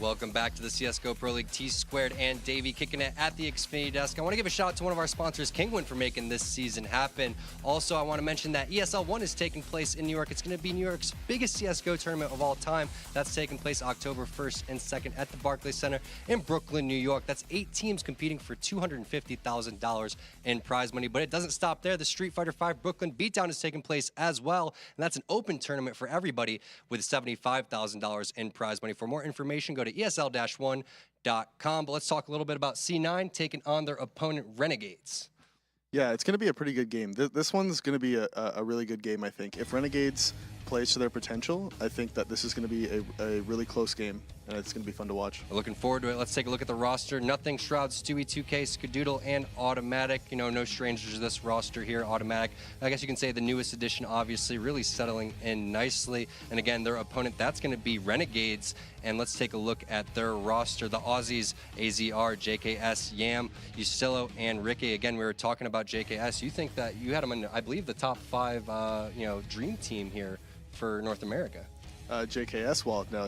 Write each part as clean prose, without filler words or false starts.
Welcome back to the CSGO Pro League. T-Squared and Davey kicking it at the Xfinity desk. I want to give a shout out to one of our sponsors, Kingwin, for making this season happen. Also, I want to mention that ESL 1 is taking place in New York. It's going to be New York's biggest CSGO tournament of all time. That's taking place October 1st and 2nd at the Barclays Center in Brooklyn, New York. That's 8 teams competing for $250,000 in prize money. But it doesn't stop there. The Street Fighter V Brooklyn Beatdown is taking place as well. And that's an open tournament for everybody with $75,000 in prize money. For more information, go to ESL-1.com. But let's talk a little bit about C9 taking on their opponent, Renegades. Yeah, it's going to be a pretty good game. This one's going to be a really good game, I think. If Renegades plays to their potential, I think that this is going to be a really close game, and it's going to be fun to watch. Looking forward to it. Let's take a look at the roster. Nothing, Shroud, Stewie, 2K, Skadoodle, and Automatic. You know, no strangers to this roster here. Automatic, I guess you can say the newest addition, obviously, really settling in nicely. And again, their opponent, that's going to be Renegades. And let's take a look at their roster. The Aussies, AZR, JKS, Yam, Ustillo, and Ricky. Again, we were talking about JKS. You think that you had him in, I believe, the top 5, dream team here for North America. JKS, well, no,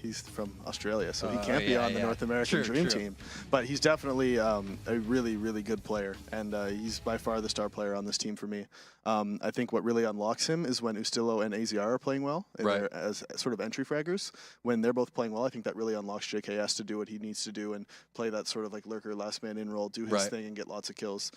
he's from Australia, so he can't be on the North American Dream Team. But he's definitely a really, really good player, and he's by far the star player on this team for me. I think what really unlocks him is when Ustillo and AZR are playing well, as sort of entry fraggers. When they're both playing well, I think that really unlocks JKS to do what he needs to do and play that sort of like lurker, last man in role, do his thing and get lots of kills.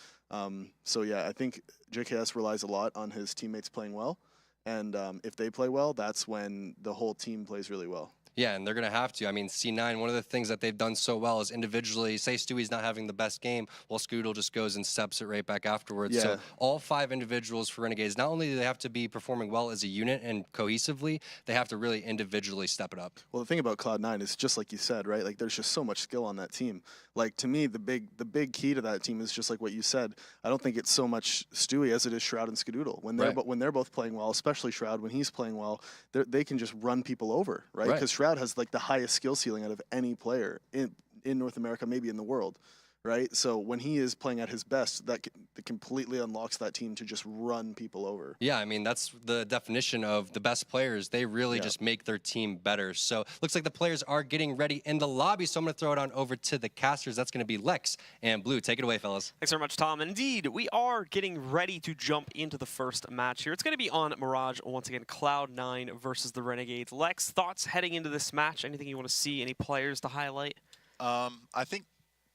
So yeah, I think JKS relies a lot on his teammates playing well. And if they play well, that's when the whole team plays really well. Yeah, and they're going to have to. I mean, C9, one of the things that they've done so well is individually, say Stewie's not having the best game, well, Scoodle just goes and steps it right back afterwards. Yeah. So all 5 individuals for Renegades, not only do they have to be performing well as a unit and cohesively, they have to really individually step it up. Well, the thing about Cloud9 is just like you said, right? Like, there's just so much skill on that team. Like, to me, the big key to that team is just like what you said. I don't think it's so much Stewie as it is Shroud and Skadoodle. When they're both playing well, especially Shroud, when he's playing well, they can just run people over, right? Because Shroud has like the highest skill ceiling out of any player in North America, maybe in the world, right? So when he is playing at his best, that completely unlocks that team to just run people over. Yeah, I mean, that's the definition of the best players. They really just make their team better. So looks like the players are getting ready in the lobby, so I'm going to throw it on over to the casters. That's going to be Lex and Blue. Take it away, fellas. Thanks very much, Tom. Indeed, we are getting ready to jump into the first match here. It's going to be on Mirage, once again, Cloud9 versus the Renegades. Lex, thoughts heading into this match? Anything you want to see? Any players to highlight? I think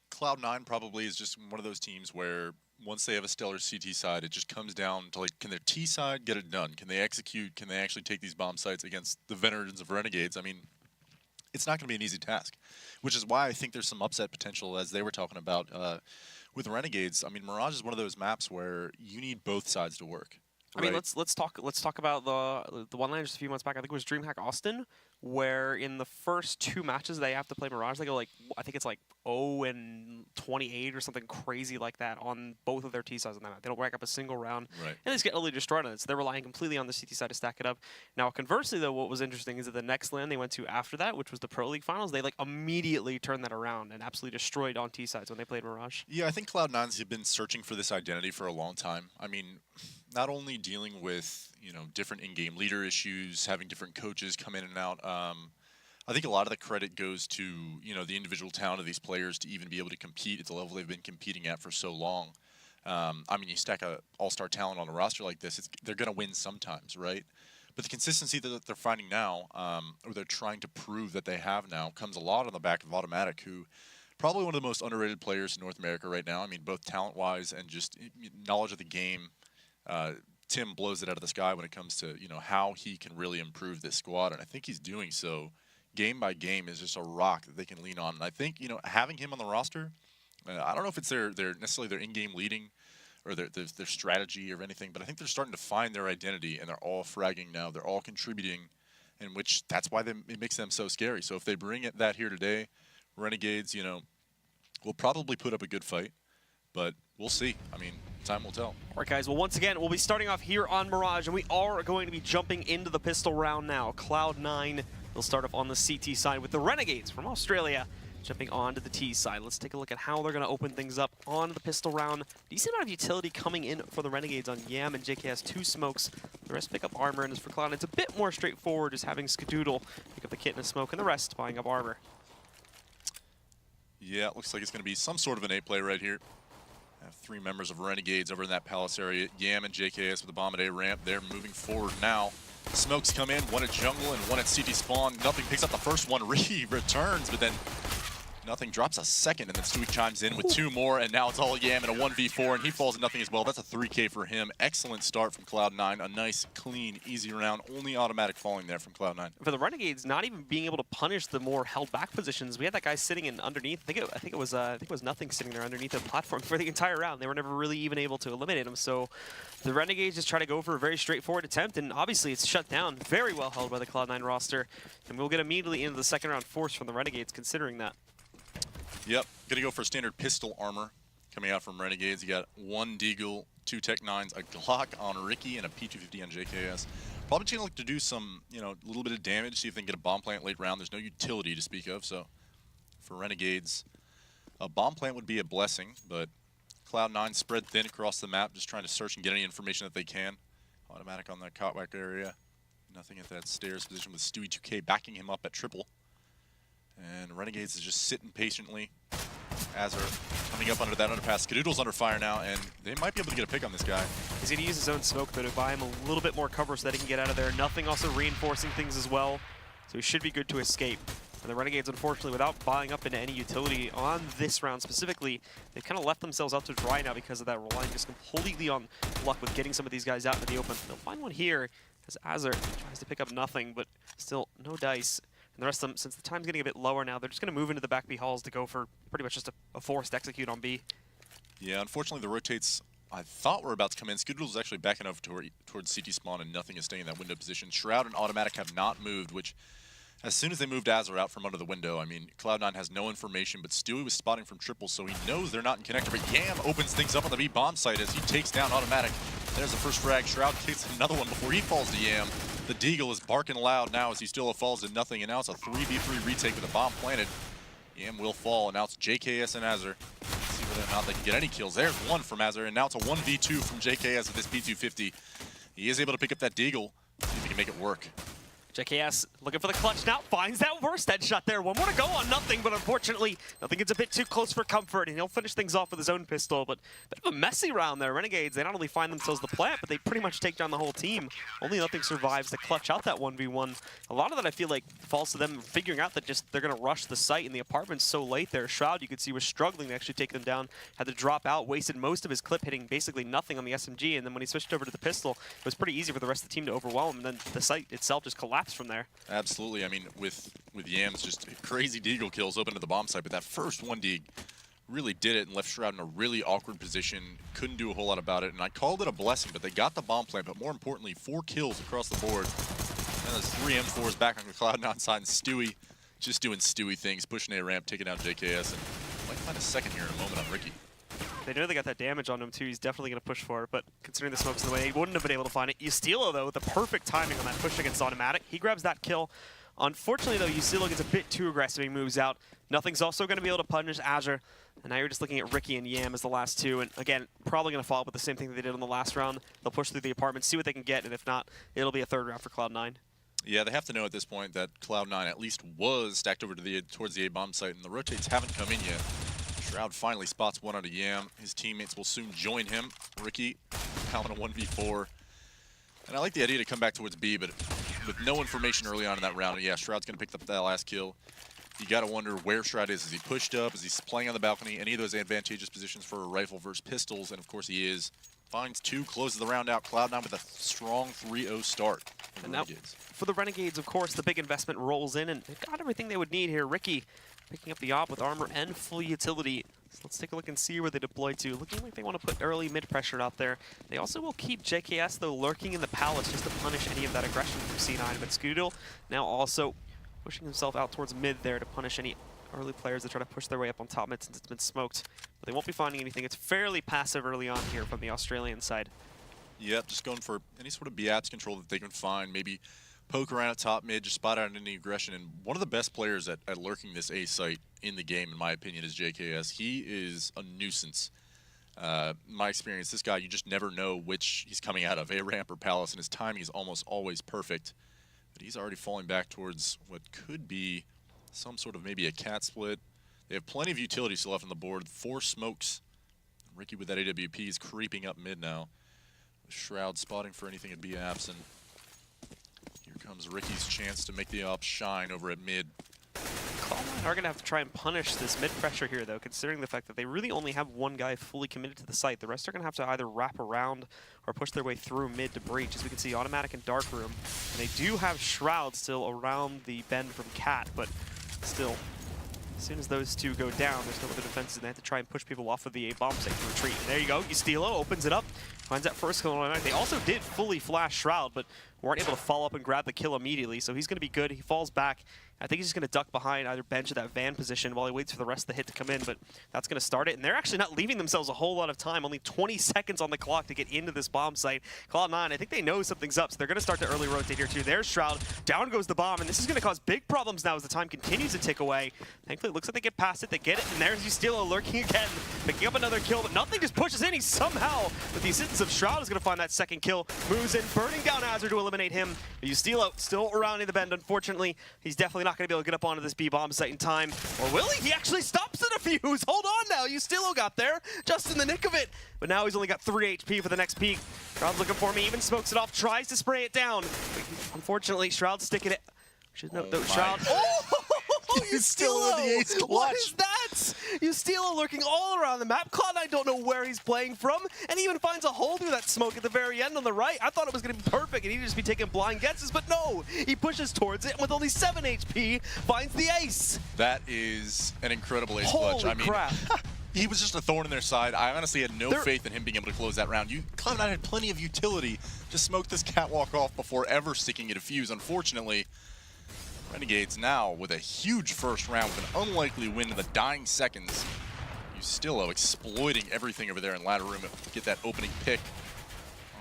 Cloud9 probably is just one of those teams where once they have a stellar CT side, it just comes down to, like, can their T side get it done? Can they execute? Can they actually take these bomb sites against the veterans of Renegades? I mean, it's not going to be an easy task, which is why I think there's some upset potential, as they were talking about with Renegades. I mean, Mirage is one of those maps where you need both sides to work. I mean, let's talk about the one line just a few months back. I think it was DreamHack Austin, where in the first 2 matches they have to play Mirage, they go like, I think it's like 0-28 or something crazy like that on both of their T sides on that map. They don't rack up a single round, and they just get utterly destroyed on it. So they're relying completely on the CT side to stack it up. Now, conversely, though, what was interesting is that the next LAN they went to after that, which was the Pro League Finals, they like immediately turned that around and absolutely destroyed on T sides when they played Mirage. Yeah, I think Cloud9's have been searching for this identity for a long time. I mean, not only dealing with, you know, different in-game leader issues, having different coaches come in and out. I think a lot of the credit goes to, you know, the individual talent of these players to even be able to compete at the level they've been competing at for so long. I mean, you stack a all-star talent on a roster like this, they're going to win sometimes, right? But the consistency that they're finding now, or they're trying to prove that they have now, comes a lot on the back of Automatic, who probably one of the most underrated players in North America right now. I mean, both talent-wise and just knowledge of the game. Tim blows it out of the sky when it comes to, you know, how he can really improve this squad, and I think he's doing so game by game is just a rock that they can lean on. And I think, you know, having him on the roster, I don't know if it's their necessarily their in-game leading or their strategy or anything, but I think they're starting to find their identity, and they're all fragging now. They're all contributing, in which that's why it makes them so scary. So if they bring that here today, Renegades, you know, will probably put up a good fight, but we'll see. I mean, time will tell. All right, guys. Well, once again, we'll be starting off here on Mirage, and we are going to be jumping into the pistol round now. Cloud9, they'll start off on the CT side with the Renegades from Australia jumping onto the T side. Let's take a look at how they're going to open things up on the pistol round. Decent amount of utility coming in for the Renegades on Yam and JKS, 2 smokes. The rest pick up armor, and as for Cloud9, it's a bit more straightforward, just having Skadoodle pick up the kit and a smoke, and the rest buying up armor. Yeah, it looks like it's going to be some sort of an 8-play right here. Have 3 members of Renegades over in that Palace area. Yam and JKS with the bomb at A ramp. They're moving forward now. Smokes come in, one at jungle and one at CT spawn. Nothing picks up the first one. Ricky returns, but then Nothing drops a second, and then Stewie chimes in with 2 more, and now it's all Yam in a 1v4, and he falls to nothing as well. That's a 3K for him. Excellent start from Cloud9. A nice, clean, easy round. Only automatic falling there from Cloud9. For the Renegades, not even being able to punish the more held back positions. We had that guy sitting in underneath. I think it was nothing sitting there underneath the platform for the entire round. They were never really even able to eliminate him. So the Renegades just try to go for a very straightforward attempt, and obviously it's shut down. Very well held by the Cloud9 roster, and we'll get immediately into the second round force from the Renegades, considering that. Yep, gonna go for standard pistol armor coming out from Renegades. You got 1 Deagle, 2 Tech 9s, a Glock on Ricky, and a P250 on JKS. Probably gonna look to do some, a little bit of damage, see if they can get a bomb plant late round. There's no utility to speak of, so for Renegades, a bomb plant would be a blessing, but Cloud9 spread thin across the map, just trying to search and get any information that they can. Automatic on that cutback area. Nothing at that stairs position with Stewie 2K backing him up at triple. And Renegades is just sitting patiently. Azure coming up under that underpass. Skadoodle's under fire now, and they might be able to get a pick on this guy. He's going to use his own smoke, though, to buy him a little bit more cover so that he can get out of there. Nothing also reinforcing things as well, so he should be good to escape. And the Renegades, unfortunately, without buying up into any utility on this round specifically, they've kind of left themselves out to dry now because of that, relying just completely on luck with getting some of these guys out into the open. They'll find one here as Azure tries to pick up nothing, but still no dice. And the rest of them, since the time's getting a bit lower now, they're just going to move into the back B halls to go for pretty much just a forced execute on B. Yeah, unfortunately, the rotates I thought were about to come in. Skadoodle's actually backing over towards CT spawn, and nothing is staying in that window position. Shroud and Automatic have not moved, which as soon as they moved Azure out from under the window, I mean, Cloud9 has no information, but Stewie was spotting from triple, so he knows they're not in connector. But Yam opens things up on the B bomb site as he takes down Automatic. There's the first frag. Shroud kicks another one before he falls to Yam. The Deagle is barking loud now as he still falls to nothing, and now it's a 3v3 retake with a bomb planted. Yam will fall, and now it's JKS and Azure. Let's see whether or not they can get any kills. There's one from Azure, and now it's a 1v2 from JKS with this P250. He is able to pick up that Deagle. See if he can make it work. JKS looking for the clutch now, finds that worst headshot there. One more to go on nothing, but unfortunately, nothing gets a bit too close for comfort, and he'll finish things off with his own pistol. But a bit of a messy round there. Renegades, they not only find themselves the plant, but they pretty much take down the whole team. Only nothing survives to clutch out that 1v1. A lot of that, I feel like, falls to them figuring out that just they're going to rush the site, and the apartment's so late there. Shroud, you could see, was struggling to actually take them down, had to drop out, wasted most of his clip, hitting basically nothing on the SMG, and then when he switched over to the pistol, it was pretty easy for the rest of the team to overwhelm him, and then the site itself just collapsed from there. Absolutely. I mean, with Yams, just crazy Deagle kills open to the bomb site, but that first 1D really did it and left Shroud in a really awkward position. Couldn't do a whole lot about it, and I called it a blessing, but they got the bomb plant, but more importantly, 4 kills across the board. And there's 3 M4s back on the Cloud9 side, and Stewie just doing Stewie things, pushing A ramp, taking out JKS, and might find a second here in a moment on Ricky. They know they got that damage on him too. He's definitely going to push for it, but considering the smoke's in the way, he wouldn't have been able to find it. Yustilo, though, with the perfect timing on that push against Automatic. He grabs that kill. Unfortunately, though, Yustilo gets a bit too aggressive. He moves out. Nothing's also going to be able to punish Azure. And now you're just looking at Ricky and Yam as the last 2. And again, probably going to follow up with the same thing that they did in the last round. They'll push through the apartment, see what they can get, and if not, it'll be a 3rd round for Cloud9. Yeah, they have to know at this point that Cloud9 at least was stacked over to towards the A bomb site, and the rotates haven't come in yet. Shroud finally spots one out of Yam. His teammates will soon join him. Ricky now in a 1v4. And I like the idea to come back towards B, but with no information early on in that round, yeah, Shroud's going to pick up that last kill. You got to wonder where Shroud is. Is he pushed up? Is he playing on the balcony? Any of those advantageous positions for a rifle versus pistols? And of course he is. Finds 2, closes the round out. Cloud9 with a strong 3-0 start. And now, for the Renegades, of course, the big investment rolls in, and they've got everything they would need here. Ricky picking up the op with armor and full utility. So let's take a look and see where they deploy to. Looking like they want to put early mid-pressure out there. They also will keep JKS, though, lurking in the palace just to punish any of that aggression from C9. But Skadoodle now also pushing himself out towards mid there to punish any early players that try to push their way up on top mid since it's been smoked. But they won't be finding anything. It's fairly passive early on here from the Australian side. Yep, just going for any sort of BAPS control that they can find. Maybe poke around at top mid, just spot out any aggression. And one of the best players at lurking this A site in the game, in my opinion, is JKS. He is a nuisance. My experience, this guy, you just never know which he's coming out of, A ramp or palace, and his timing is almost always perfect. But he's already falling back towards what could be some sort of maybe a cat split. They have plenty of utility still left on the board. 4 smokes. Ricky with that AWP is creeping up mid now. Shroud spotting for anything and be absent. Here comes Ricky's chance to make the op shine over at mid. Cloud9 are going to have to try and punish this mid pressure here, though, considering the fact that they really only have one guy fully committed to the site. The rest are going to have to either wrap around or push their way through mid to breach. As we can see, Automatic and Darkroom. And they do have Shroud still around the bend from Cat, but still, as soon as those two go down, there's no other defenses, and they have to try and push people off of the A-bomb site to retreat. And there you go, Ustilo opens it up, finds that first kill on Automatic. They also did fully flash Shroud, but weren't able to follow up and grab the kill immediately, so he's going to be good. He falls back. I think he's just going to duck behind either bench or that van position while he waits for the rest of the hit to come in, but that's going to start it. And they're actually not leaving themselves a whole lot of time. Only 20 seconds on the clock to get into this bomb site. Cloud9, I think they know something's up, so they're going to start to early rotate here too. There's Shroud. Down goes the bomb, and this is going to cause big problems now as the time continues to tick away. Thankfully, it looks like they get past it. They get it, and there's Ustilo lurking again, picking up another kill, but nothing just pushes in. He somehow, with the assistance of Shroud, is going to find that second kill. Moves in, burning down Azure to eliminate him. Ustilo still around in the bend. Unfortunately, he's definitely not going to be able to get up onto this B-bomb site in time. Or will he? He actually stops at a fuse. Hold on now. Ustilo got there just in the nick of it. But now he's only got 3 HP for the next peak. Shroud's looking for me. Even smokes it off. Tries to spray it down. But unfortunately, Shroud's sticking it. Should note though, Shroud. Oh! Ustilo! What is that? Ustilo lurking all around the map. Cloud9 don't know where he's playing from, and he even finds a hole through that smoke at the very end on the right. I thought it was going to be perfect, and he'd just be taking blind guesses, but no! He pushes towards it, and with only 7 HP, finds the ace. That is an incredible ace Holy clutch. I mean, crap. he was just a thorn in their side. I honestly had no faith in him being able to close that round. Cloud9 had plenty of utility to smoke this catwalk off before ever sticking it a fuse. Unfortunately, Renegades now with a huge first round with an unlikely win in the dying seconds. Ustilo exploiting everything over there in ladder room. Get that opening pick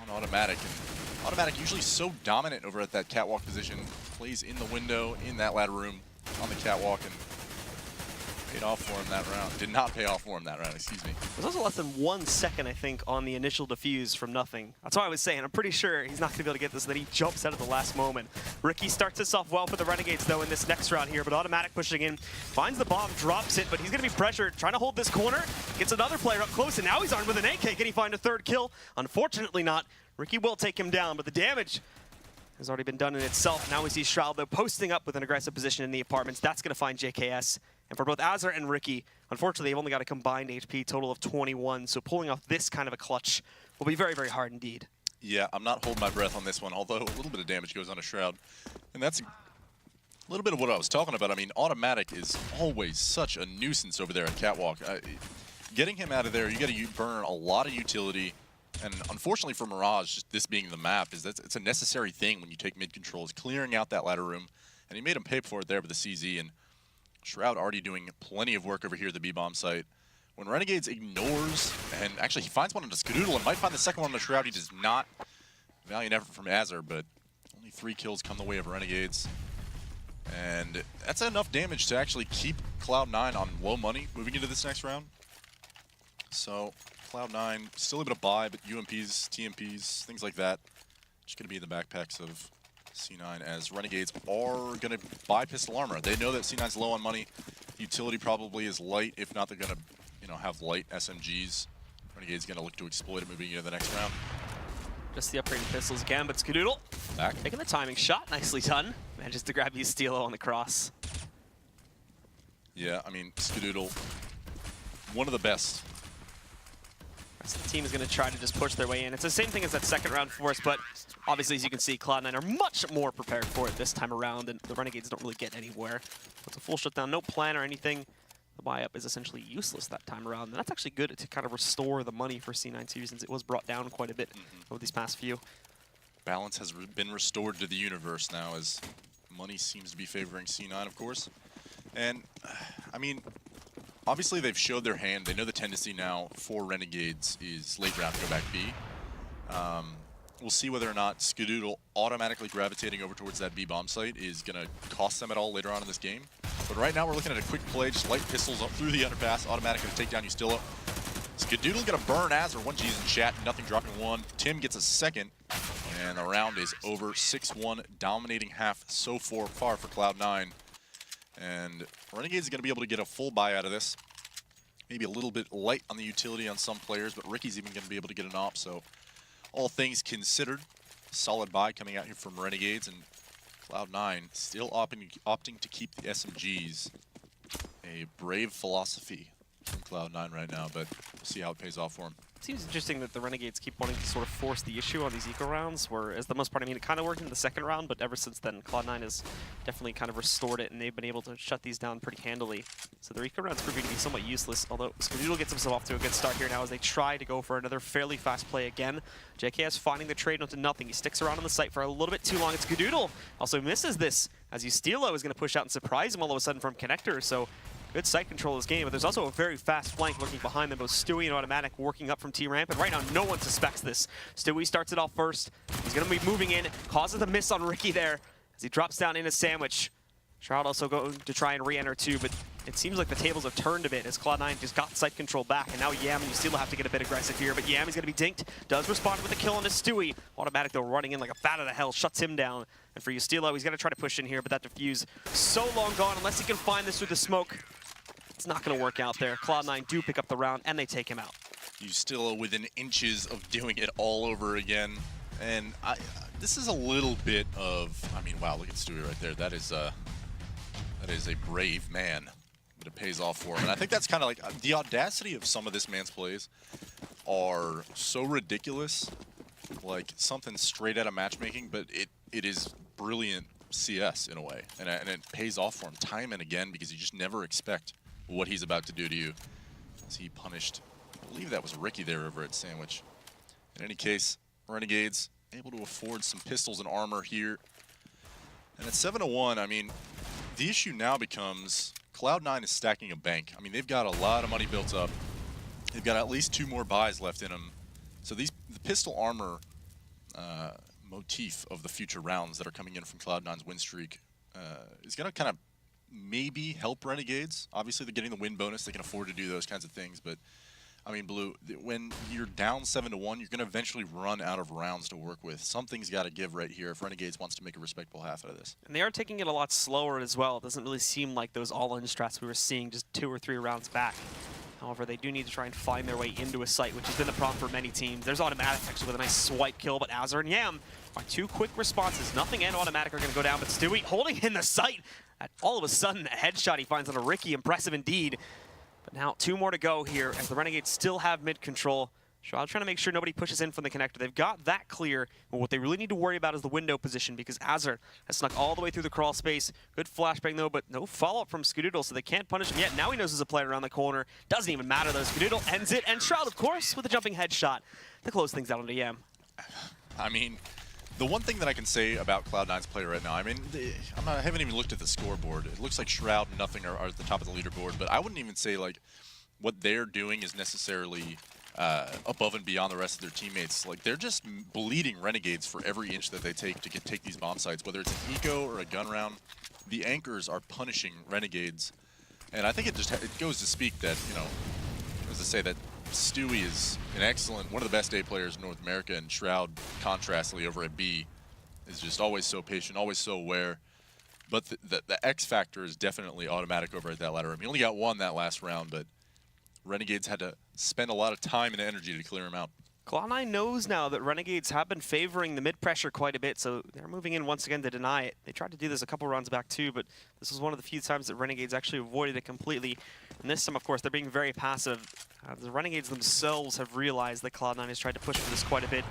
on Automatic. And Automatic usually so dominant over at that catwalk position. Plays in the window, in that ladder room, on the catwalk, and paid off for him that round. Did not pay off for him that round, excuse me. There's also less than 1 second, I think, on the initial defuse from nothing. That's what I was saying. I'm pretty sure he's not going to be able to get this, and then he jumps out at the last moment. Ricky starts this off well for the Renegades, though, in this next round here, but Automatic pushing in, finds the bomb, drops it, but he's going to be pressured, trying to hold this corner, gets another player up close, and now he's armed with an AK. Can he find a 3rd kill? Unfortunately not. Ricky will take him down, but the damage has already been done in itself. Now we see Shroud, though, posting up with an aggressive position in the apartments. That's going to find JKS. And for both Azure and Ricky, unfortunately, they've only got a combined HP total of 21, so pulling off this kind of a clutch will be very, very hard indeed. Yeah, I'm not holding my breath on this one, although a little bit of damage goes on a Shroud. And that's a little bit of what I was talking about. I mean, Automatic is always such a nuisance over there at Catwalk. Getting him out of there, you got to burn a lot of utility. And unfortunately for Mirage, just this being the map, it's a necessary thing when you take mid controls, clearing out that ladder room. And he made him pay for it there with the CZ. And Shroud already doing plenty of work over here at the B-bomb site. When Renegades ignores, and actually he finds one on the Skadoodle and might find the second one on the Shroud, he does not. Valiant effort from Azure, but only 3 kills come the way of Renegades. And that's enough damage to actually keep Cloud9 on low money moving into this next round. So Cloud9 still able to buy, but UMPs, TMPs, things like that, just going to be in the backpacks of C9, as Renegades are going to buy pistol armor. They know that C9's low on money. Utility probably is light. If not, they're going to, have light SMGs. Renegades going to look to exploit it moving into the next round. Just the upgraded pistols again, but Skadoodle Back. taking the timing shot. Nicely done. Manages to grab Ustilo on the cross. Yeah, I mean, Skadoodle, one of the best. The team is going to try to just push their way in. It's the same thing as that second round for us, but obviously, as you can see, Cloud9 are much more prepared for it this time around, and the Renegades don't really get anywhere. It's a full shutdown, no plan or anything. The buy-up is essentially useless that time around, and that's actually good to kind of restore the money for C9 series, since it was brought down quite a bit over these past few. Balance has been restored to the universe now, as money seems to be favoring C9, of course. And, I mean, obviously, they've showed their hand. They know the tendency now for Renegades is late round to go back B. We'll see whether or not Skadoodle automatically gravitating over towards that B-bomb site is going to cost them at all later on in this game. But right now, we're looking at a quick play, just light pistols up through the underpass. Automatic going to take down Ustilo. Skadoodle going to burn Azure. 1G's in chat, nothing dropping 1. Tim gets a second, and the round is over. 6-1, dominating half so far for Cloud9. And Renegades is going to be able to get a full buy out of this. Maybe a little bit light on the utility on some players, but Ricky's even going to be able to get an op. So all things considered, solid buy coming out here from Renegades, and Cloud9 still opting to keep the SMGs. A brave philosophy from Cloud9 right now, but we'll see how it pays off for him. Seems interesting that the Renegades keep wanting to sort of force the issue on these eco rounds, where, as the most part, I mean, it kind of worked in the second round, but ever since then, Cloud9 has definitely kind of restored it, and they've been able to shut these down pretty handily. So their eco rounds proving to be somewhat useless, although Skadoodle gets himself off to a good start here now as they try to go for another fairly fast play again. JKS finding the trade onto nothing. He sticks around on the site for a little bit too long. It's Skadoodle also misses this, as Ustilo is going to push out and surprise him all of a sudden from Connector, so good site control this game, but there's also a very fast flank lurking behind them, both Stewie and Automatic working up from T-Ramp, and right now no one suspects this. Stewie starts it off first. He's going to be moving in, causes a miss on Ricky there as he drops down in a sandwich. Shroud also going to try and re-enter too, but it seems like the tables have turned a bit as Cloud9 just got site control back, and now Yam and Ustilo have to get a bit aggressive here, but Yam is going to be dinked, does respond with a kill on his Stewie. Automatic though running in like a bat out of hell, shuts him down. And for Ustilo, he's going to try to push in here, but that defuse so long gone, unless he can find this through the smoke. It's not going to work out there. Cloud9 do pick up the round, and they take him out. Ustilo within inches of doing it all over again. And this is a little bit of, I mean, wow, look at Stewie right there. That is a brave man, but it pays off for him. And I think that's kind of like, the audacity of some of this man's plays are so ridiculous, like something straight out of matchmaking, but it is brilliant CS in a way. And it pays off for him time and again, because you just never expect what he's about to do to you. As he punished, I believe that was Ricky there over at Sandwich. In any case, Renegades able to afford some pistols and armor here. And at 7-1, I mean, the issue now becomes Cloud9 is stacking a bank. I mean, they've got a lot of money built up. They've got at least 2 more buys left in them. So the pistol armor motif of the future rounds that are coming in from Cloud9's win streak is going to kind of maybe help Renegades. Obviously, they're getting the win bonus. They can afford to do those kinds of things. But, I mean, Blue, when you're down 7-1, you're going to eventually run out of rounds to work with. Something's got to give right here if Renegades wants to make a respectable half out of this. And they are taking it a lot slower as well. It doesn't really seem like those all-in strats we were seeing just 2 or 3 rounds back. However, they do need to try and find their way into a site, which has been the problem for many teams. There's Automatic actually with a nice swipe kill, but Azur and Yam are 2 quick responses. Nothing and Automatic are going to go down, but Stewie holding in the site. And all of a sudden, a headshot he finds on a Ricky. Impressive indeed. But now 2 more to go here as the Renegades still have mid control. Shroud trying to make sure nobody pushes in from the connector. They've got that clear, but what they really need to worry about is the window position, because Azur has snuck all the way through the crawl space. Good flashbang though, but no follow-up from Skadoodle, so they can't punish him yet. Now he knows there's a player around the corner. Doesn't even matter though. Skadoodle ends it, and Shroud, of course, with a jumping headshot to close things out on Yam. I mean, the one thing that I can say about Cloud9's play right now, I mean, I haven't even looked at the scoreboard. It looks like Shroud and Nothing are at the top of the leaderboard, but I wouldn't even say like what they're doing is necessarily above and beyond the rest of their teammates. Like, they're just bleeding Renegades for every inch that they take to take these bomb sites, whether it's an eco or a gun round. The anchors are punishing Renegades, and I think it goes to speak that, you know, as I say, that Stewie is an excellent, one of the best A players in North America, and Shroud, contrastly over at B, is just always so patient, always so aware. But the X factor is definitely Automatic over at that ladder room. He only got 1 that last round, but Renegades had to spend a lot of time and energy to clear him out. Cloud9 knows now that Renegades have been favoring the mid-pressure quite a bit, so they're moving in once again to deny it. They tried to do this a couple rounds back too, but this was one of the few times that Renegades actually avoided it completely. And this time, of course, they're being very passive. The Renegades themselves have realized that Cloud9 has tried to push for this quite a bit.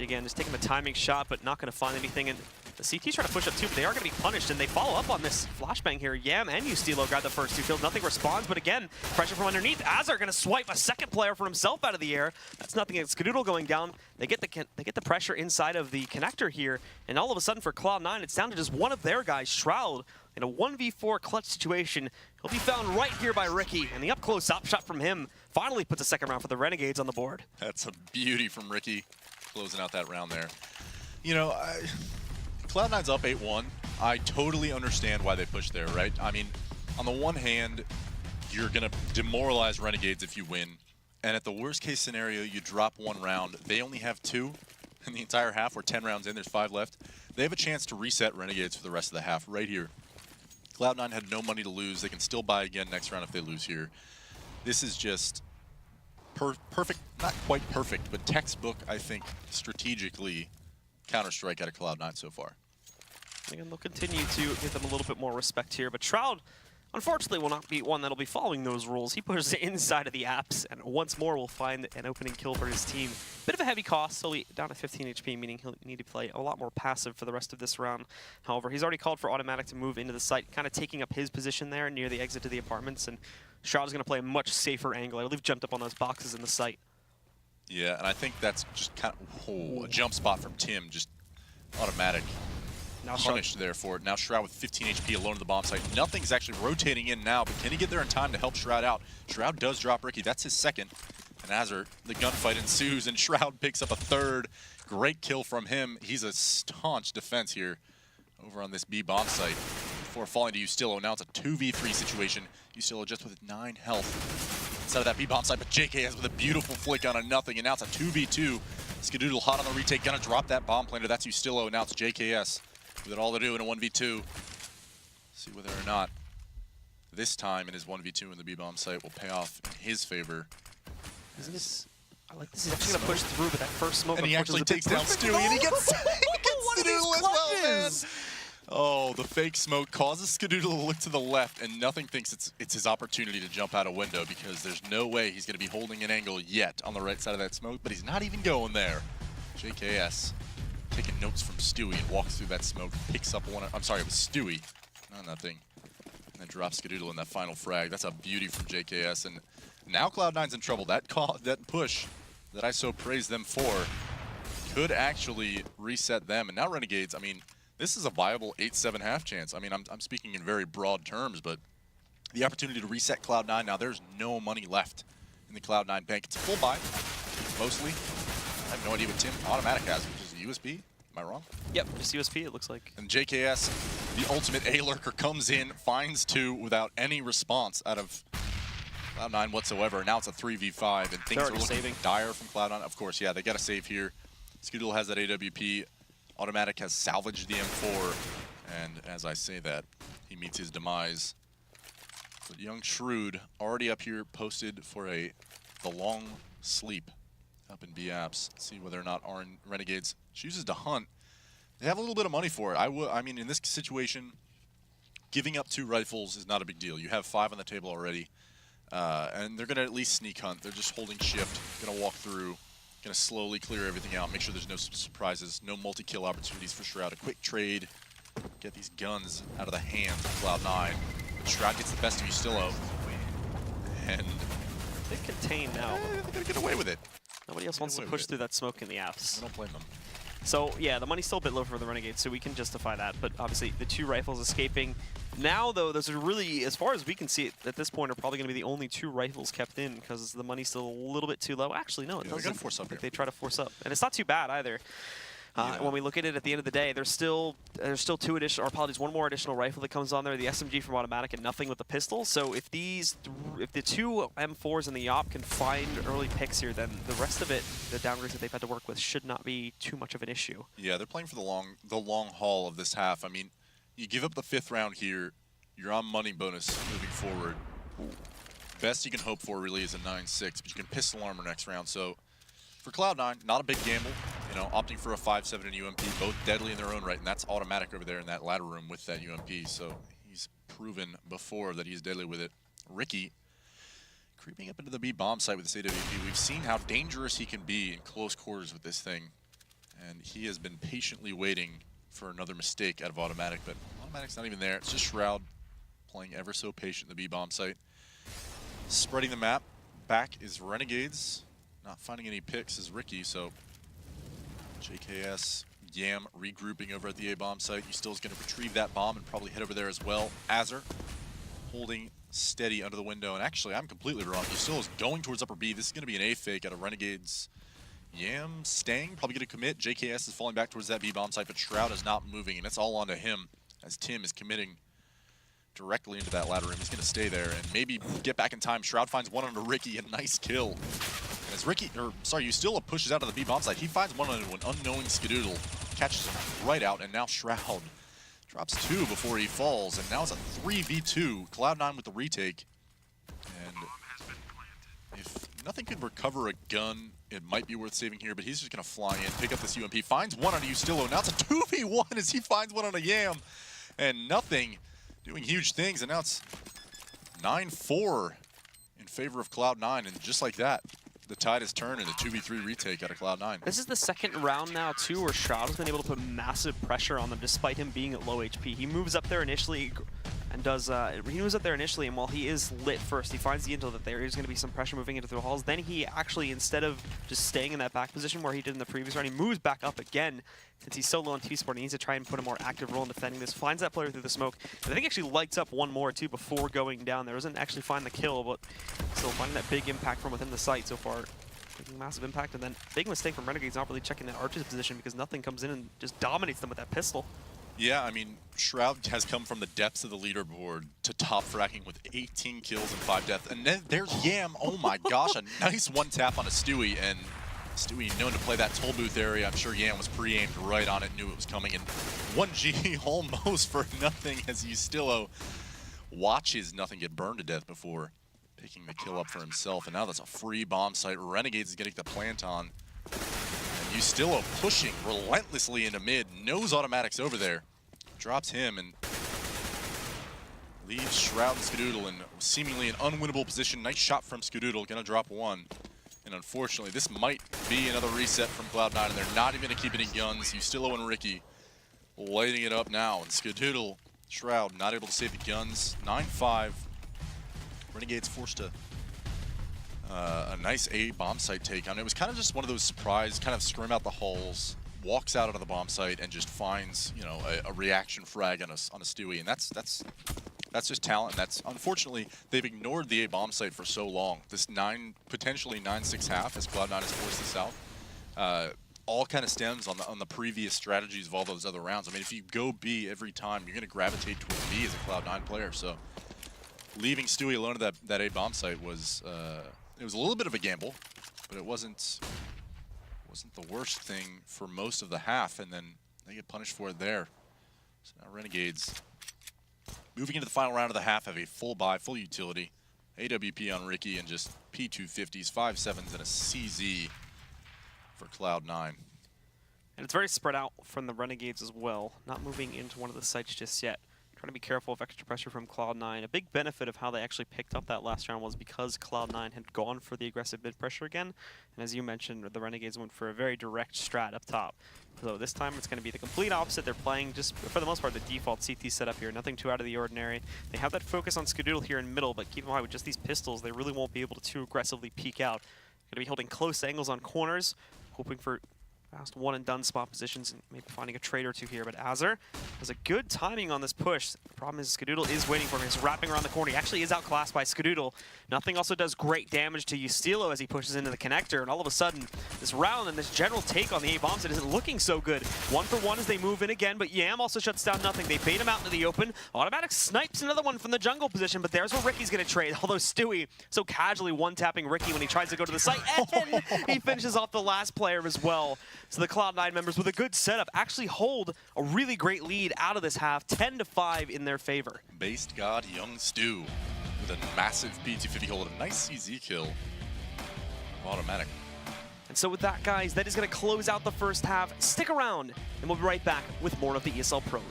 Again, just taking the timing shot, but not going to find anything. And the CT's trying to push up too, but they are going to be punished, and they follow up on this flashbang here. Yam and Ustilo grab the first 2 kills. Nothing responds, but again, pressure from underneath. Azur going to swipe a second player for himself out of the air. That's Nothing. It's Skadoodle going down. They get the pressure inside of the connector here, and all of a sudden for Cloud9, it's down to just one of their guys, Shroud, in a 1v4 clutch situation. He'll be found right here by Ricky, and the up-close op shot from him finally puts a second round for the Renegades on the board. That's a beauty from Ricky, closing out that round there. You know, Cloud9's up 8-1. I totally understand why they pushed there, right? I mean, on the one hand, you're going to demoralize Renegades if you win. And at the worst case scenario, you drop 1 round. They only have 2 in the entire half. We're 10 rounds in. There's 5 left. They have a chance to reset Renegades for the rest of the half right here. Cloud9 had no money to lose. They can still buy again next round if they lose here. This is just perfect, not quite perfect, but textbook, I think, strategically Counter-Strike out of Cloud9 so far. And they'll continue to give them a little bit more respect here, but Shroud, unfortunately, will not be one that'll be following those rules. He pushes it inside of the apps, and once more will find an opening kill for his team. Bit of a heavy cost, so down to 15 HP, meaning he'll need to play a lot more passive for the rest of this round. However, he's already called for Automatic to move into the site, kind of taking up his position there near the exit to the apartments, and Shroud's going to play a much safer angle. I believe jumped up on those boxes in the site. Yeah, and I think that's just kind of a jump spot from Tim, just Automatic. Now Punished there for it. Now Shroud with 15 HP alone at the bomb site. Nothing's actually rotating in now, but can he get there in time to help Shroud out? Shroud does drop Ricky. That's his second. And Azur, the gunfight ensues, and Shroud picks up a third. Great kill from him. He's a staunch defense here over on this B bomb site. Before falling to Ustillo, now it's a 2v3 situation. Ustillo just with 9 health inside of that B bomb site, but JKS with a beautiful flick on a nothing, and now it's a 2v2. Skadoodle hot on the retake, gonna drop that bomb planter. That's Ustillo, and now it's JKS. With it all to do in a 1v2. See whether or not this time in his 1v2 in the B-bomb site will pay off in his favor. Isn't this? I like this. He's actually gonna push through, but that first smoke. And he actually takes down Stewie, and he gets Skadoodle as well, man. Oh, the fake smoke causes Skadoodle to look to the left, and nothing thinks it's his opportunity to jump out a window because there's no way he's gonna be holding an angle yet on the right side of that smoke, but he's not even going there. JKS. Taking notes from Stewie and walks through that smoke, picks up one. I'm sorry, it was Stewie, not nothing. And then drops Skadoodle in that final frag. That's a beauty from JKS. And now Cloud9's in trouble. That push that I so praised them for could actually reset them. And now Renegades, I mean, this is a viable 8-7 half chance. I mean, I'm speaking in very broad terms, but the opportunity to reset Cloud9. Now there's no money left in the Cloud9 bank. It's a full buy, mostly. I have no idea what Tim Automatic has, which is a USB. Am I wrong? Yep, just USP, it looks like. And JKS, the ultimate A-lurker, comes in, finds 2 without any response out of Cloud9 whatsoever. Now it's a 3v5, and things are looking dire from Cloud9. Of course, yeah, they got to save here. Skadoodle has that AWP. Automatic has salvaged the M4. And as I say that, he meets his demise. But young Shrewd already up here posted for the long sleep up in B-Apps. See whether or not Renegades chooses to hunt. They have a little bit of money for it. I mean, in this situation, giving up 2 rifles is not a big deal. You have 5 on the table already. And they're going to at least sneak hunt. They're just holding shift, going to walk through, going to slowly clear everything out, make sure there's no surprises, no multi-kill opportunities for Shroud. A quick trade, get these guns out of the hands of Cloud9. But Shroud gets the best of Ustillo. And they contain now. They're going to get away with it. Nobody else wants to push through that smoke in the apps. I don't blame them. So, yeah, the money's still a bit low for the Renegades, so we can justify that. But obviously, the 2 rifles escaping. Now, though, those are really, as far as we can see it, at this point, are probably going to be the only 2 rifles kept in because the money's still a little bit too low. Actually, no, it doesn't. They're going to force up here. They try to force up. And it's not too bad either. When we look at it at the end of the day, there's still 2 additional, or apologies, 1 more additional rifle that comes on there, the SMG from Automatic, and nothing with the pistol. So if the 2 M4s and the op can find early picks here, then the rest of it, the downgrades that they've had to work with, should not be too much of an issue. Yeah, they're playing for the long haul of this half. I mean, you give up the 5th round here, you're on money bonus moving forward. Best you can hope for really is a 9-6, but you can pistol armor next round. So for Cloud9, not a big gamble. You know, opting for a 5-7 and UMP, both deadly in their own right, and that's Automatic over there in that ladder room with that UMP. So he's proven before that he's deadly with it. Ricky creeping up into the B bomb site with this AWP. We've seen how dangerous he can be in close quarters with this thing, and he has been patiently waiting for another mistake out of Automatic, but Automatic's not even there. It's just Shroud playing ever so patient in the B bomb site. Spreading the map. Back is Renegades. Not finding any picks is Ricky, so JKS, Yam regrouping over at the A-bomb site. Ustillo's going to retrieve that bomb and probably head over there as well. Azur holding steady under the window. And actually, I'm completely wrong. Ustillo's going towards upper B. This is going to be an A-fake out of Renegades. Yam staying, probably going to commit. JKS is falling back towards that B-bomb site, but Shroud is not moving, and it's all onto him as Tim is committing directly into that ladder room. He's going to stay there and maybe get back in time. Shroud finds one onto Ricky, a nice kill. And as Ustillo pushes out of the B-bomb site, he finds one onto an unknowing Skadoodle, catches him right out, and now Shroud Drops 2 before he falls, and now it's a 3v2. Cloud9 with the retake. And if nothing could recover a gun, it might be worth saving here, but he's just going to fly in, pick up this UMP, finds one on a Ustillo. Now it's a 2v1 as he finds one on a Yam. And nothing doing huge things, and now it's 9-4 in favor of Cloud9, and just like that, the tide has turned in a 2v3 retake out of Cloud9. This is the second round now, too, where Shroud has been able to put massive pressure on them despite him being at low HP. He moves up there initially and does, he moves up there initially, and while he is lit first, he finds the intel that there is going to be some pressure moving into the halls. Then he actually, instead of just staying in that back position where he did in the previous round, he moves back up again. Since he's so low on T-Sport, he needs to try and put a more active role in defending this. Finds that player through the smoke. And I think actually lights up one more, too, before going down there. Doesn't actually find the kill, but still finding that big impact from within the site so far. Taking massive impact, and then big mistake from Renegades not really checking that Archer's position because nothing comes in and just dominates them with that pistol. Yeah, I mean, Shroud has come from the depths of the leaderboard to top fracking with 18 kills and 5 deaths. And then there's Yam. Oh my gosh, a nice one tap on a Stewie. And Stewie known to play that toll booth area. I'm sure Yam was pre-aimed right on it, knew it was coming. And 1G almost for nothing as Ustillo watches nothing get burned to death before picking the kill up for himself. And now that's a free bomb site. Renegades is getting the plant on. And Ustillo pushing relentlessly into mid. Knows automatics over there. Drops him and leaves Shroud and Skadoodle in seemingly an unwinnable position. Nice shot from Skadoodle. Gonna drop one. And unfortunately, this might be another reset from Cloud9, and they're not even gonna keep any guns. Ustillo and Ricky lighting it up now. And Skadoodle, Shroud not able to save the guns. 9-5. Renegades forced a nice A bomb site take on. It was kind of just one of those surprise, kind of scrim out the halls, walks out of the bomb site, and just finds, you know, a reaction frag on a Stewie, and that's just talent. That's unfortunately they've ignored the A bomb site for so long. This potentially 9-6 half as Cloud9 has forced this out. All kind of stems on the previous strategies of all those other rounds. I mean, if you go B every time, you're going to gravitate towards B as a Cloud9 player. So leaving Stewie alone at that A bomb site was it was a little bit of a gamble, but it wasn't the worst thing for most of the half, and then they get punished for it there. So now Renegades moving into the final round of the half have a full buy, full utility, AWP on Ricky, and just P250s, 5.7s, and a CZ for Cloud9. And it's very spread out from the Renegades as well, not moving into one of the sites just yet. Trying to be careful of extra pressure from Cloud9. A big benefit of how they actually picked up that last round was because Cloud9 had gone for the aggressive mid pressure again. And as you mentioned, the Renegades went for a very direct strat up top. So this time it's going to be the complete opposite. They're playing just, for the most part, the default CT setup here. Nothing too out of the ordinary. They have that focus on Skadoodle here in middle, but keep in mind with just these pistols, they really won't be able to too aggressively peek out. Going to be holding close angles on corners, hoping for fast one-and-done spot positions and maybe finding a trade or two here. But Azur has a good timing on this push. The problem is Skadoodle is waiting for him. He's wrapping around the corner. He actually is outclassed by Skadoodle. Nothing also does great damage to Ustillo as he pushes into the connector. And all of a sudden, this round and this general take on the A-bombs, it isn't looking so good. 1-for-1 as they move in again, but Yam also shuts down nothing. They bait him out into the open. Automatic snipes another one from the jungle position, but there's where Ricky's going to trade. Although Stewie so casually one-tapping Ricky when he tries to go to the site, and he finishes off the last player as well. So the Cloud9 members with a good setup actually hold a really great lead out of this half, 10-5 in their favor. Based God Young Stu with a massive P250 hold, a nice CZ kill. Automatic. And so with that, guys, that is going to close out the first half. Stick around, and we'll be right back with more of the ESL Pro League.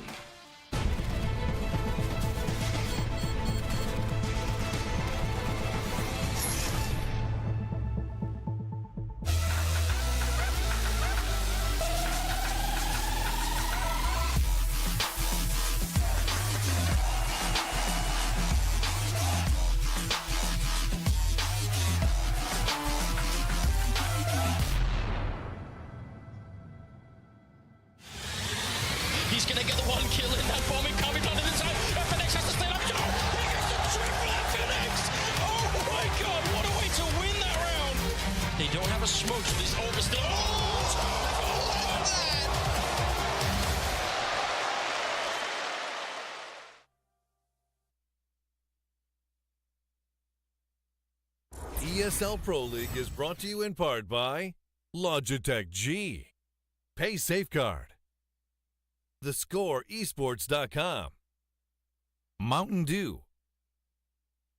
He's gonna get the one kill in that bomb coming down to the side. FNX has to stay up. He gets the triple FNX! Oh my god, what a way to win that round! They don't have a smoke, so this overstay. ESL Pro League is brought to you in part by Logitech G, Pay Safeguard, TheScoreEsports.com, Mountain Dew,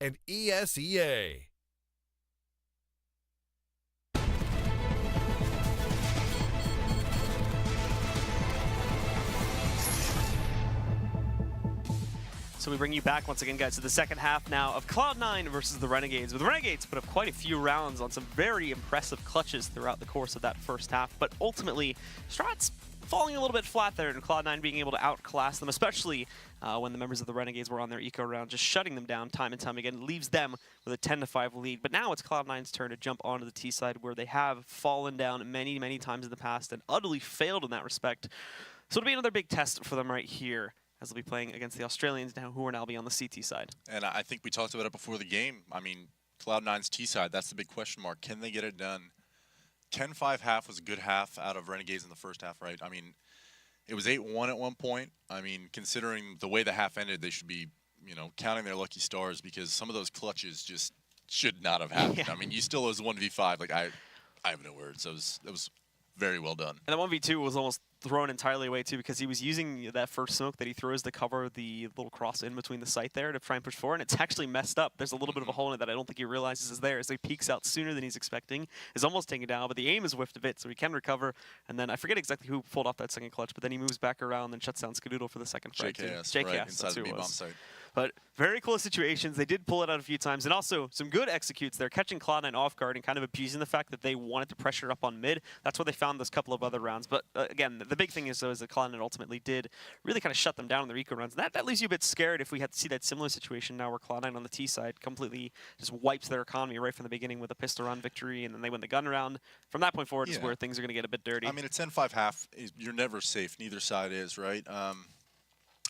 and ESEA. So we bring you back once again, guys, to the second half now of Cloud9 versus the Renegades. With the Renegades put up quite a few rounds on some very impressive clutches throughout the course of that first half, but ultimately, Strat's falling a little bit flat there, and Cloud9 being able to outclass them, especially when the members of the Renegades were on their eco round, just shutting them down time and time again, leaves them with a 10-5 lead. But now it's Cloud9's turn to jump onto the T side, where they have fallen down many, many times in the past and utterly failed in that respect. So it'll be another big test for them right here, as they'll be playing against the Australians now, who are now be on the CT side. And I think we talked about it before the game. I mean, Cloud9's T side, that's the big question mark. Can they get it done? 10-5 half was a good half out of Renegades in the first half, right? I mean, it was 8-1 at one point. I mean, considering the way the half ended, they should be, you know, counting their lucky stars, because some of those clutches just should not have happened. Yeah. I mean, you still lose 1v5. Like, I have no words. It was very well done. And the 1v2 was almost thrown entirely away too, because he was using that first smoke that he throws to cover the little cross in between the site there to try and push forward, and it's actually messed up. There's a little bit of a hole in it that I don't think he realizes is there, as he peeks out sooner than he's expecting, is almost taken down, but the aim is whiffed a bit, so he can recover. And then I forget exactly who pulled off that second clutch, but then he moves back around and shuts down Skadoodle for the second frag. JKS, right, inside the B-bomb site. But very close situations. They did pull it out a few times, and also some good executes there, catching Cloud9 off guard and kind of abusing the fact that they wanted to pressure up on mid. That's where they found those couple of other rounds. But again, the big thing is, though, is that Cloud9 ultimately did really kind of shut them down in their eco runs. And that leaves you a bit scared if we had to see that similar situation now, where Cloud9 on the T side completely just wipes their economy right from the beginning with a pistol round victory, and then they win the gun round. From that point forward is where things are going to get a bit dirty. I mean, a 10-5 half, you're never safe. Neither side is, right?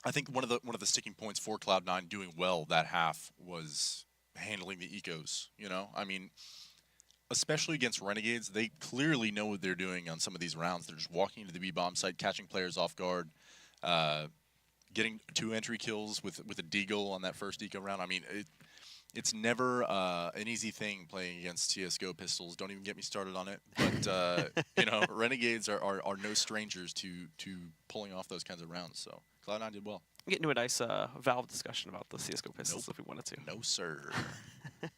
I think one of the sticking points for Cloud9 doing well that half was handling the ecos. You know, I mean, especially against Renegades, they clearly know what they're doing on some of these rounds. They're just walking into the B-bomb site, catching players off guard, getting 2 entry kills with a deagle on that first eco round. I mean, it's never an easy thing playing against CS:GO pistols. Don't even get me started on it. But you know, Renegades are no strangers to pulling off those kinds of rounds. So Cloud9 did well. Get into a nice Valve discussion about the CS:GO pistols if we wanted to. No, sir. No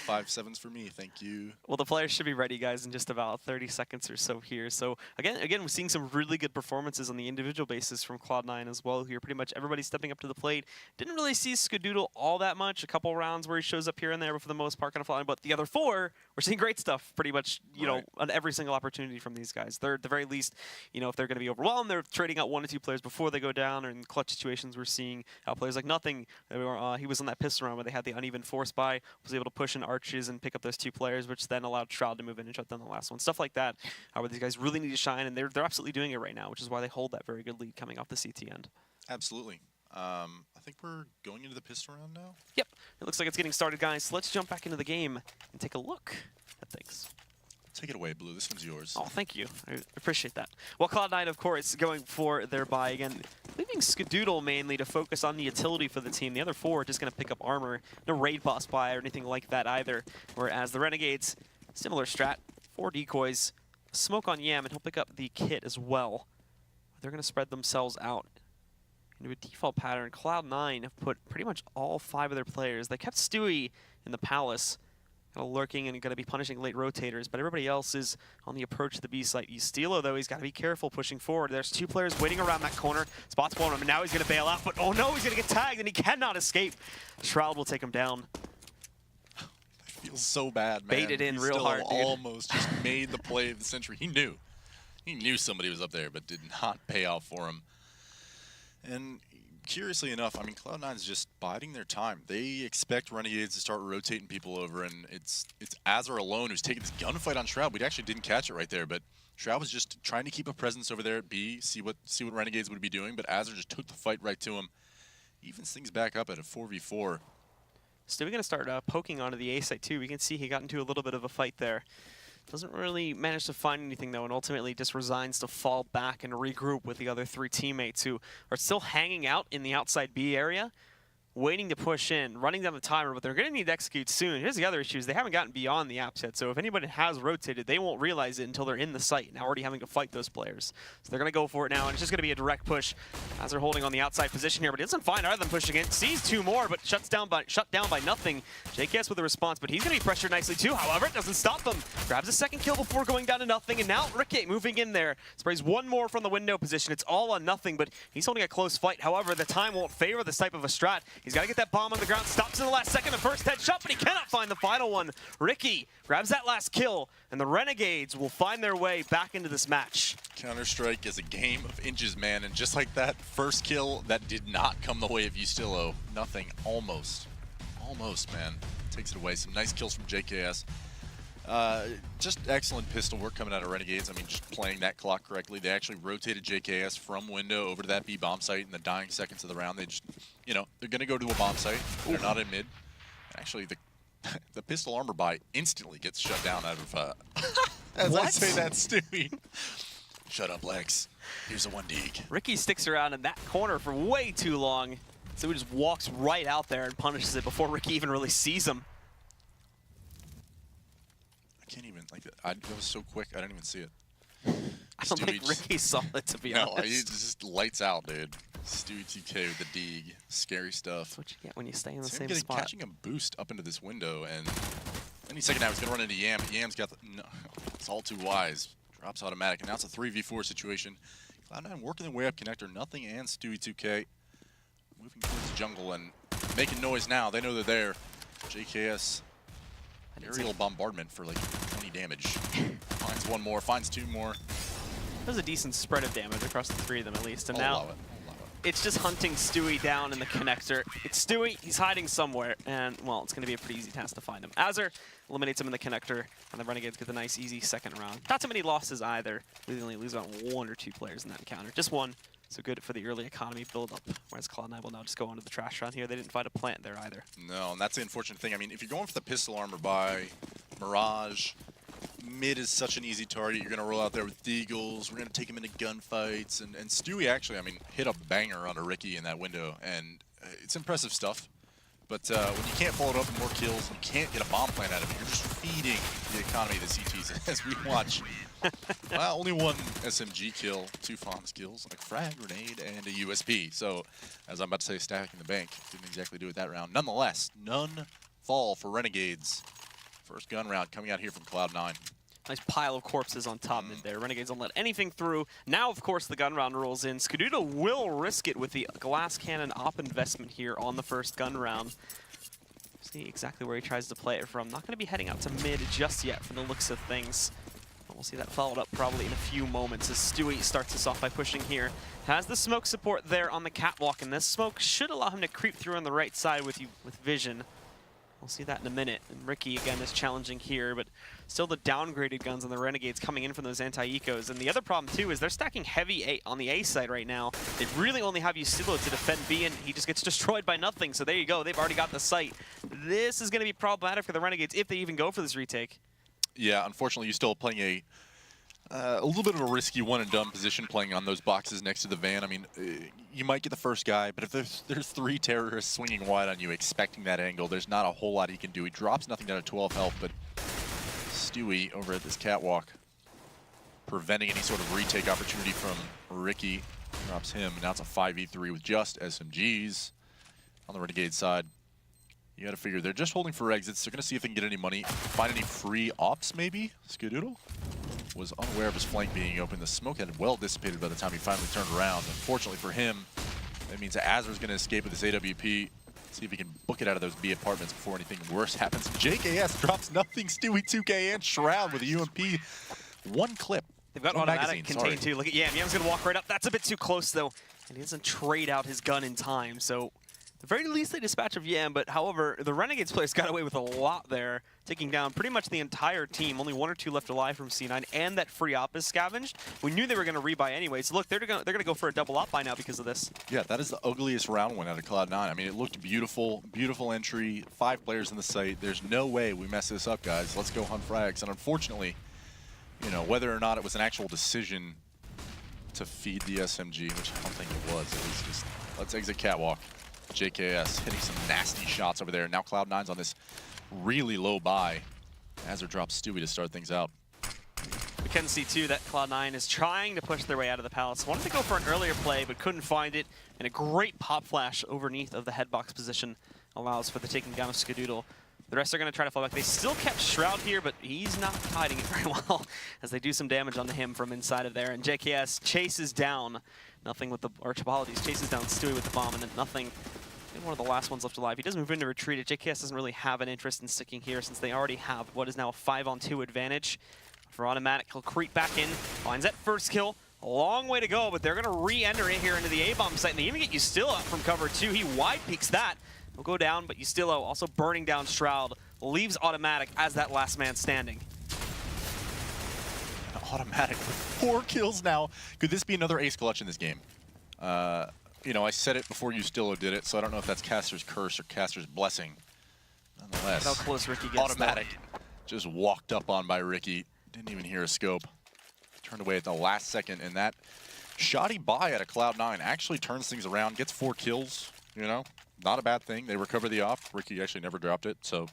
5.7s for me, thank you. Well, the players should be ready, guys, in just about 30 seconds or so here. So again, we're seeing some really good performances on the individual basis from Cloud9 as well here. Pretty much everybody stepping up to the plate. Didn't really see Skadoodle all that much. A couple rounds where he shows up here and there, but for the most part kind of flying. But the other 4, we're seeing great stuff pretty much, you know, on every single opportunity from these guys. They're at the very least, you know, if they're going to be overwhelmed, they're trading out 1 or 2 players before they go down. Or in clutch situations, we're seeing how players like Nothing, he was on that pistol round where they had the uneven force buy, was able to push in arches and pick up those 2 players, which then allowed Shroud to move in and shut down the last one. Stuff like that, where these guys really need to shine, and they're absolutely doing it right now, which is why they hold that very good lead coming off the CT end. Absolutely. I think we're going into the pistol round now. Yep. It looks like it's getting started, guys. So let's jump back into the game and take a look at things. Take it away, Blue. This one's yours. Oh, thank you. I appreciate that. Well, Cloud9, of course, going for their buy again, leaving Skadoodle mainly to focus on the utility for the team. The other 4 are just going to pick up armor. No raid boss buy or anything like that either. Whereas the Renegades, similar strat, 4 decoys, smoke on Yam, and he'll pick up the kit as well. They're going to spread themselves out into a default pattern. Cloud9 have put pretty much all 5 of their players. They kept Stewie in the Palace, kind of lurking and going to be punishing late rotators, but everybody else is on the approach to the B site. Steelo, though, he's got to be careful pushing forward. There's 2 players waiting around that corner. Spots one of them, and now he's going to bail out, but oh no, he's going to get tagged, and he cannot escape. Shroud will take him down. It feels so bad, man. Baited in real hard, dude. Almost just made the play of the century. He knew somebody was up there, but did not pay off for him. And curiously enough, I mean, Cloud9 is just biding their time. They expect Renegades to start rotating people over, and it's Azar alone who's taking this gunfight on Shroud. We actually didn't catch it right there, but Shroud was just trying to keep a presence over there at B, see what Renegades would be doing, but Azar just took the fight right to him. Evens things back up at a 4v4. Stewie going to start poking onto the A site too. We can see he got into a little bit of a fight there. Doesn't really manage to find anything, though, and ultimately just resigns to fall back and regroup with the other 3 teammates who are still hanging out in the outside B area, waiting to push in, running down the timer, but they're going to need to execute soon. Here's the other issue, is they haven't gotten beyond the apps yet, so if anybody has rotated, they won't realize it until they're in the site, now already having to fight those players. So they're going to go for it now, and it's just going to be a direct push as they're holding on the outside position here, but he doesn't find either of them pushing in. Sees two more, but shut down by nothing. JKS with a response, but he's going to be pressured nicely too. However, it doesn't stop him. Grabs a second kill before going down to nothing, and now Ricky moving in there. Sprays one more from the window position. It's all on nothing, but he's holding a close fight. However, the time won't favor this type of a strat. He's got to get that bomb on the ground. Stops in the last second, the first headshot, but he cannot find the final one. Ricky grabs that last kill, and the Renegades will find their way back into this match. Counter-Strike is a game of inches, man, and just like that first kill, that did not come the way of Ustillo. Nothing, almost, man. Takes it away. Some nice kills from JKS. Just excellent pistol work coming out of Renegades. I mean, just playing that clock correctly. They actually rotated JKS from window over to that B bomb site in the dying seconds of the round. They just, you know, they're going to go to a bomb site. They're not in mid. Actually, the pistol armor buy instantly gets shut down out of, as I say that, Stewie. Shut up, Lex. Here's a 1 dig. Ricky sticks around in that corner for way too long. So he just walks right out there and punishes it before Ricky even really sees him. I can't even, like, that was so quick, I didn't even see it. I don't think Ricky saw it, to be honest. No, he just lights out, dude. Stewie TK with the dig. Scary stuff. That's what you get when you stay in the Sam same spot. Catching a boost up into this window, and any second now he's going to run into Yam. Yam's got the, no, it's all too wise. Drops automatic, and now it's a 3v4 situation. Cloud9 working their way up connector. Nothing and Stewie 2K moving towards the jungle and making noise now. They know they're there. JKS aerial bombardment for like 20 damage. Finds one more, finds two more. That was a decent spread of damage across the three of them at least. And I'll now allow it. it's just hunting Stewie down in the connector. It's Stewie, he's hiding somewhere, and well, it's going to be a pretty easy task to find him. Azur eliminates him in the connector, and the Renegades get the nice, easy second round. Not too many losses either. We only lose about 1 or 2 players in that encounter. Just one, so good for the early economy build-up, whereas Cloud9 will now just go onto the trash round here. They didn't find a plant there either. No, and that's the unfortunate thing. I mean, if you're going for the pistol armor by Mirage, mid is such an easy target. You're going to roll out there with Deagles. We're going to take him into gunfights. And Stewie actually, I mean, hit a banger onto Ricky in that window. And it's impressive stuff. But when you can't follow it up with more kills, and you can't get a bomb plant out of it, you're just feeding the economy of the CTs as we watch. Well, only one SMG kill, 2 FOMS kills, like frag, grenade, and a USP. So, as I'm about to say, stacking the bank. Didn't exactly do it that round. Nonetheless, none fall for Renegades. First gun round coming out here from Cloud9. Nice pile of corpses on top mid there. Renegades don't let anything through. Now, of course, the gun round rolls in. Skaduda will risk it with the glass cannon op investment here on the first gun round. See exactly where he tries to play it from. Not going to be heading out to mid just yet from the looks of things. But we'll see that followed up probably in a few moments as Stewie starts us off by pushing here. Has the smoke support there on the catwalk, and this smoke should allow him to creep through on the right side with vision. We'll see that in a minute. And Ricky, again, is challenging here, but still the downgraded guns on the Renegades coming in from those anti-ecos. And the other problem, too, is they're stacking heavy A on the A side right now. They really only have Ustillo to defend B, and he just gets destroyed by nothing. So there you go. They've already got the site. This is going to be problematic for the Renegades if they even go for this retake. Yeah, unfortunately, you're still playing a little bit of a risky one-and-done position playing on those boxes next to the van. I mean, you might get the first guy, but if there's 3 terrorists swinging wide on you expecting that angle, there's not a whole lot he can do. He drops nothing down to 12 health, but Stewie over at this catwalk preventing any sort of retake opportunity from Ricky. Drops him, and now it's a 5v3 with just SMGs on the Renegade side. You got to figure they're just holding for exits. They're going to see if they can get any money, find any free ops maybe. Skadoodle was unaware of his flank being open. The smoke had well dissipated by the time he finally turned around. Unfortunately for him, that means that Azur's going to escape with his AWP. See if he can book it out of those B apartments before anything worse happens. JKS drops nothing. Stewie 2K and Shroud with a UMP. 1 clip. They've got automatic contained too. Look at Yam. Yam's going to walk right up. That's a bit too close though. And he doesn't trade out his gun in time. So at the very least they dispatch of Yam, but however, the Renegades players got away with a lot there, taking down pretty much the entire team. Only 1 or 2 left alive from C9, and that free op is scavenged. We knew they were going to rebuy anyway, so look, they're going to go for a double op buy now because of this. Yeah, that is the ugliest round one out of Cloud9. I mean, it looked beautiful, beautiful entry, 5 players in the site. There's no way we mess this up, guys. Let's go hunt frags. And unfortunately, you know, whether or not it was an actual decision to feed the SMG, which I don't think it was just let's exit catwalk. JKS hitting some nasty shots over there. Now Cloud9's on this really low buy. Azure drops Stewie to start things out. We can see, too, that Cloud9 is trying to push their way out of the Palace. Wanted to go for an earlier play, but couldn't find it. And a great pop flash overneath of the headbox position allows for the taking down of Skadoodle. The rest are going to try to fall back. They still kept Shroud here, but he's not hiding it very well as they do some damage onto him from inside of there. And JKS chases down nothing with the, or Chapalides chases down Stewie with the bomb, and then nothing. One of the last ones left alive. He does move into retreat. JKS doesn't really have an interest in sticking here since they already have what is now a 5-on-2 advantage. For Automatic, he'll creep back in, finds that first kill. A long way to go, but they're going to re-enter in here into the A-bomb site, and they even get Ustilo out from cover too. He wide peeks that. He'll go down, but Ustilo also burning down Shroud, leaves Automatic as that last man standing. Automatic with 4 kills now. Could this be another ace clutch in this game? You know, I said it before Ustilo did it, so I don't know if that's Caster's curse or Caster's blessing. Nonetheless, how close Ricky gets. Automatic just walked up on by Ricky. Didn't even hear a scope. Turned away at the last second, and that shoddy buy out of Cloud9 actually turns things around, gets 4 kills, you know? Not a bad thing. They recover the off. Ricky actually never dropped it, so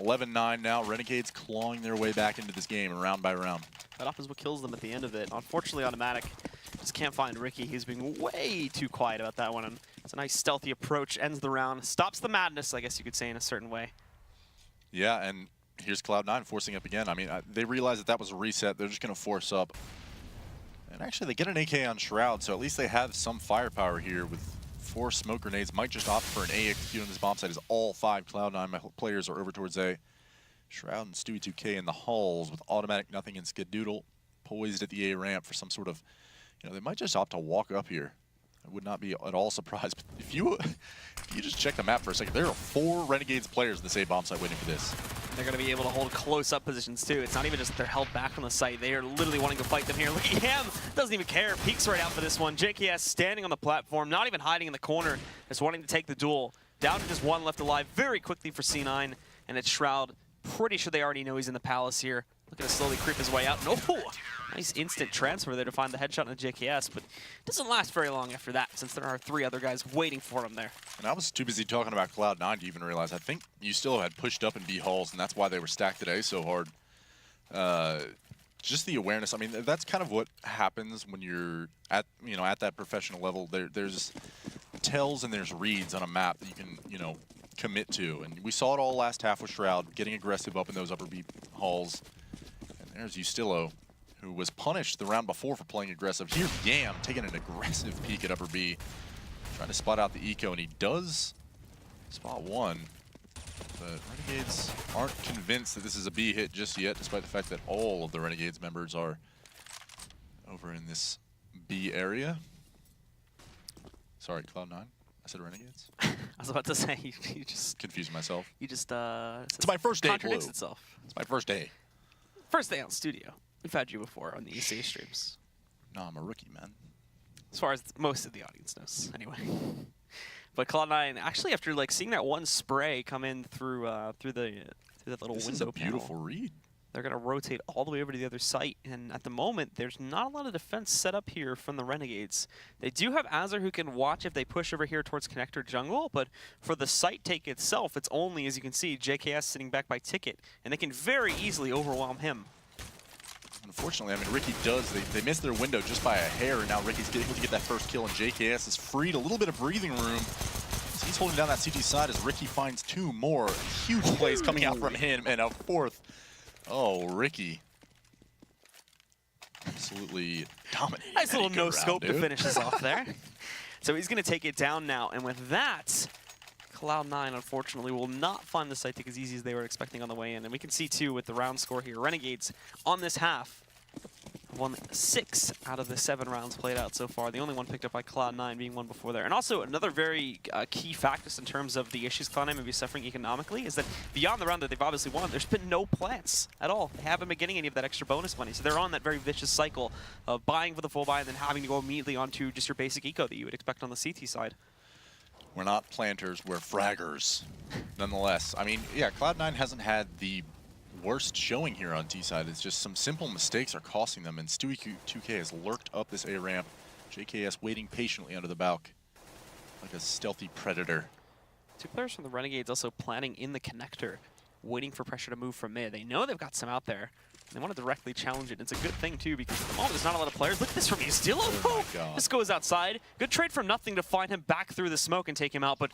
11-9 now. Renegades clawing their way back into this game round by round. That off is what kills them at the end of it. Unfortunately, Automatic just can't find Ricky. He's being way too quiet about that one. And it's a nice stealthy approach, ends the round, stops the madness, I guess you could say, in a certain way. Yeah, and here's Cloud9 forcing up again. I mean, they realize that that was a reset. They're just going to force up. And actually, they get an AK on Shroud, so at least they have some firepower here with 4 smoke grenades. Might just opt for an A execute on this bomb site as all 5 Cloud9 players are over towards A. Shroud and Stewie 2K in the halls with Automatic, Nothing, and Skadoodle poised at the A ramp for some sort of, you know, they might just opt to walk up here. I would not be at all surprised. But if you just check the map for a second, there are 4 Renegades players in this A bomb site waiting for this. They're going to be able to hold close-up positions, too. It's not even just that they're held back on the site. They are literally wanting to fight them here. Look at him. Doesn't even care. Peeks right out for this one. JKS standing on the platform, not even hiding in the corner, just wanting to take the duel. Down to just 1 left alive very quickly for C9, and it's Shroud. Pretty sure they already know he's in the Palace here. Looking to slowly creep his way out. No! Nice instant transfer there to find the headshot on the JKS, but it doesn't last very long after that since there are 3 other guys waiting for him there. And I was too busy talking about Cloud9 to even realize. I think you still had pushed up in B halls, and that's why they were stacked today so hard. Just the awareness. I mean, that's kind of what happens when you're at, you know, at that professional level. There's tells and there's reads on a map that you can, you know, commit to. And we saw it all last half with Shroud, getting aggressive up in those upper B halls. And there's Ustilo, who was punished the round before for playing aggressive. Here's Yam taking an aggressive peek at upper B, trying to spot out the eco, and he does spot 1. But Renegades aren't convinced that this is a B hit just yet, despite the fact that all of the Renegades members are over in this B area. Sorry, Cloud9. I said Renegades. I was about to say, you just... Confused myself. You just, it's my first day, contradicts Blue. itself. It's my first day. First day on studio. We've had you before on the ESA streams. No, I'm a rookie, man. As far as most of the audience knows, anyway. But Cloud9, actually, after like seeing that one spray come in through through that little window panel, this is a beautiful read. They're going to rotate all the way over to the other site, and at the moment, there's not a lot of defense set up here from the Renegades. They do have Azure who can watch if they push over here towards Connector Jungle, but for the site take itself, it's only, as you can see, JKS sitting back by Ticket, and they can very easily overwhelm him. Unfortunately, I mean, Ricky does. They missed their window just by a hair, and now Ricky's able to get that first kill, and JKS is freed a little bit of breathing room. So he's holding down that CT side as Ricky finds 2 more huge plays coming out from him, and a 4th. Oh, Ricky. Absolutely dominating. Nice little no-scope to finish us off there. So he's going to take it down now, and with that, Cloud9, unfortunately, will not find the site take as easy as they were expecting on the way in. And we can see, too, with the round score here, Renegades on this half won 6 out of the 7 rounds played out so far. The only one picked up by Cloud9 being one before there. And also, another very key fact just in terms of the issues Cloud9 may be suffering economically is that beyond the round that they've obviously won, there's been no plants at all. They haven't been getting any of that extra bonus money. So they're on that very vicious cycle of buying for the full buy and then having to go immediately onto just your basic eco that you would expect on the CT side. We're not planters, we're fraggers. Nonetheless, I mean, yeah, Cloud9 hasn't had the worst showing here on T-side. It's just some simple mistakes are costing them, and Stewie 2K has lurked up this A ramp. JKS waiting patiently under the balk. like a stealthy predator. 2 players from the Renegades also planning in the connector, waiting for pressure to move from mid. They know they've got some out there. They want to directly challenge it. It's a good thing, too, because at the moment, there's not a lot of players. Look at this from Estilo. Oh, my God. This goes outside. Good trade from nothing to find him back through the smoke and take him out, but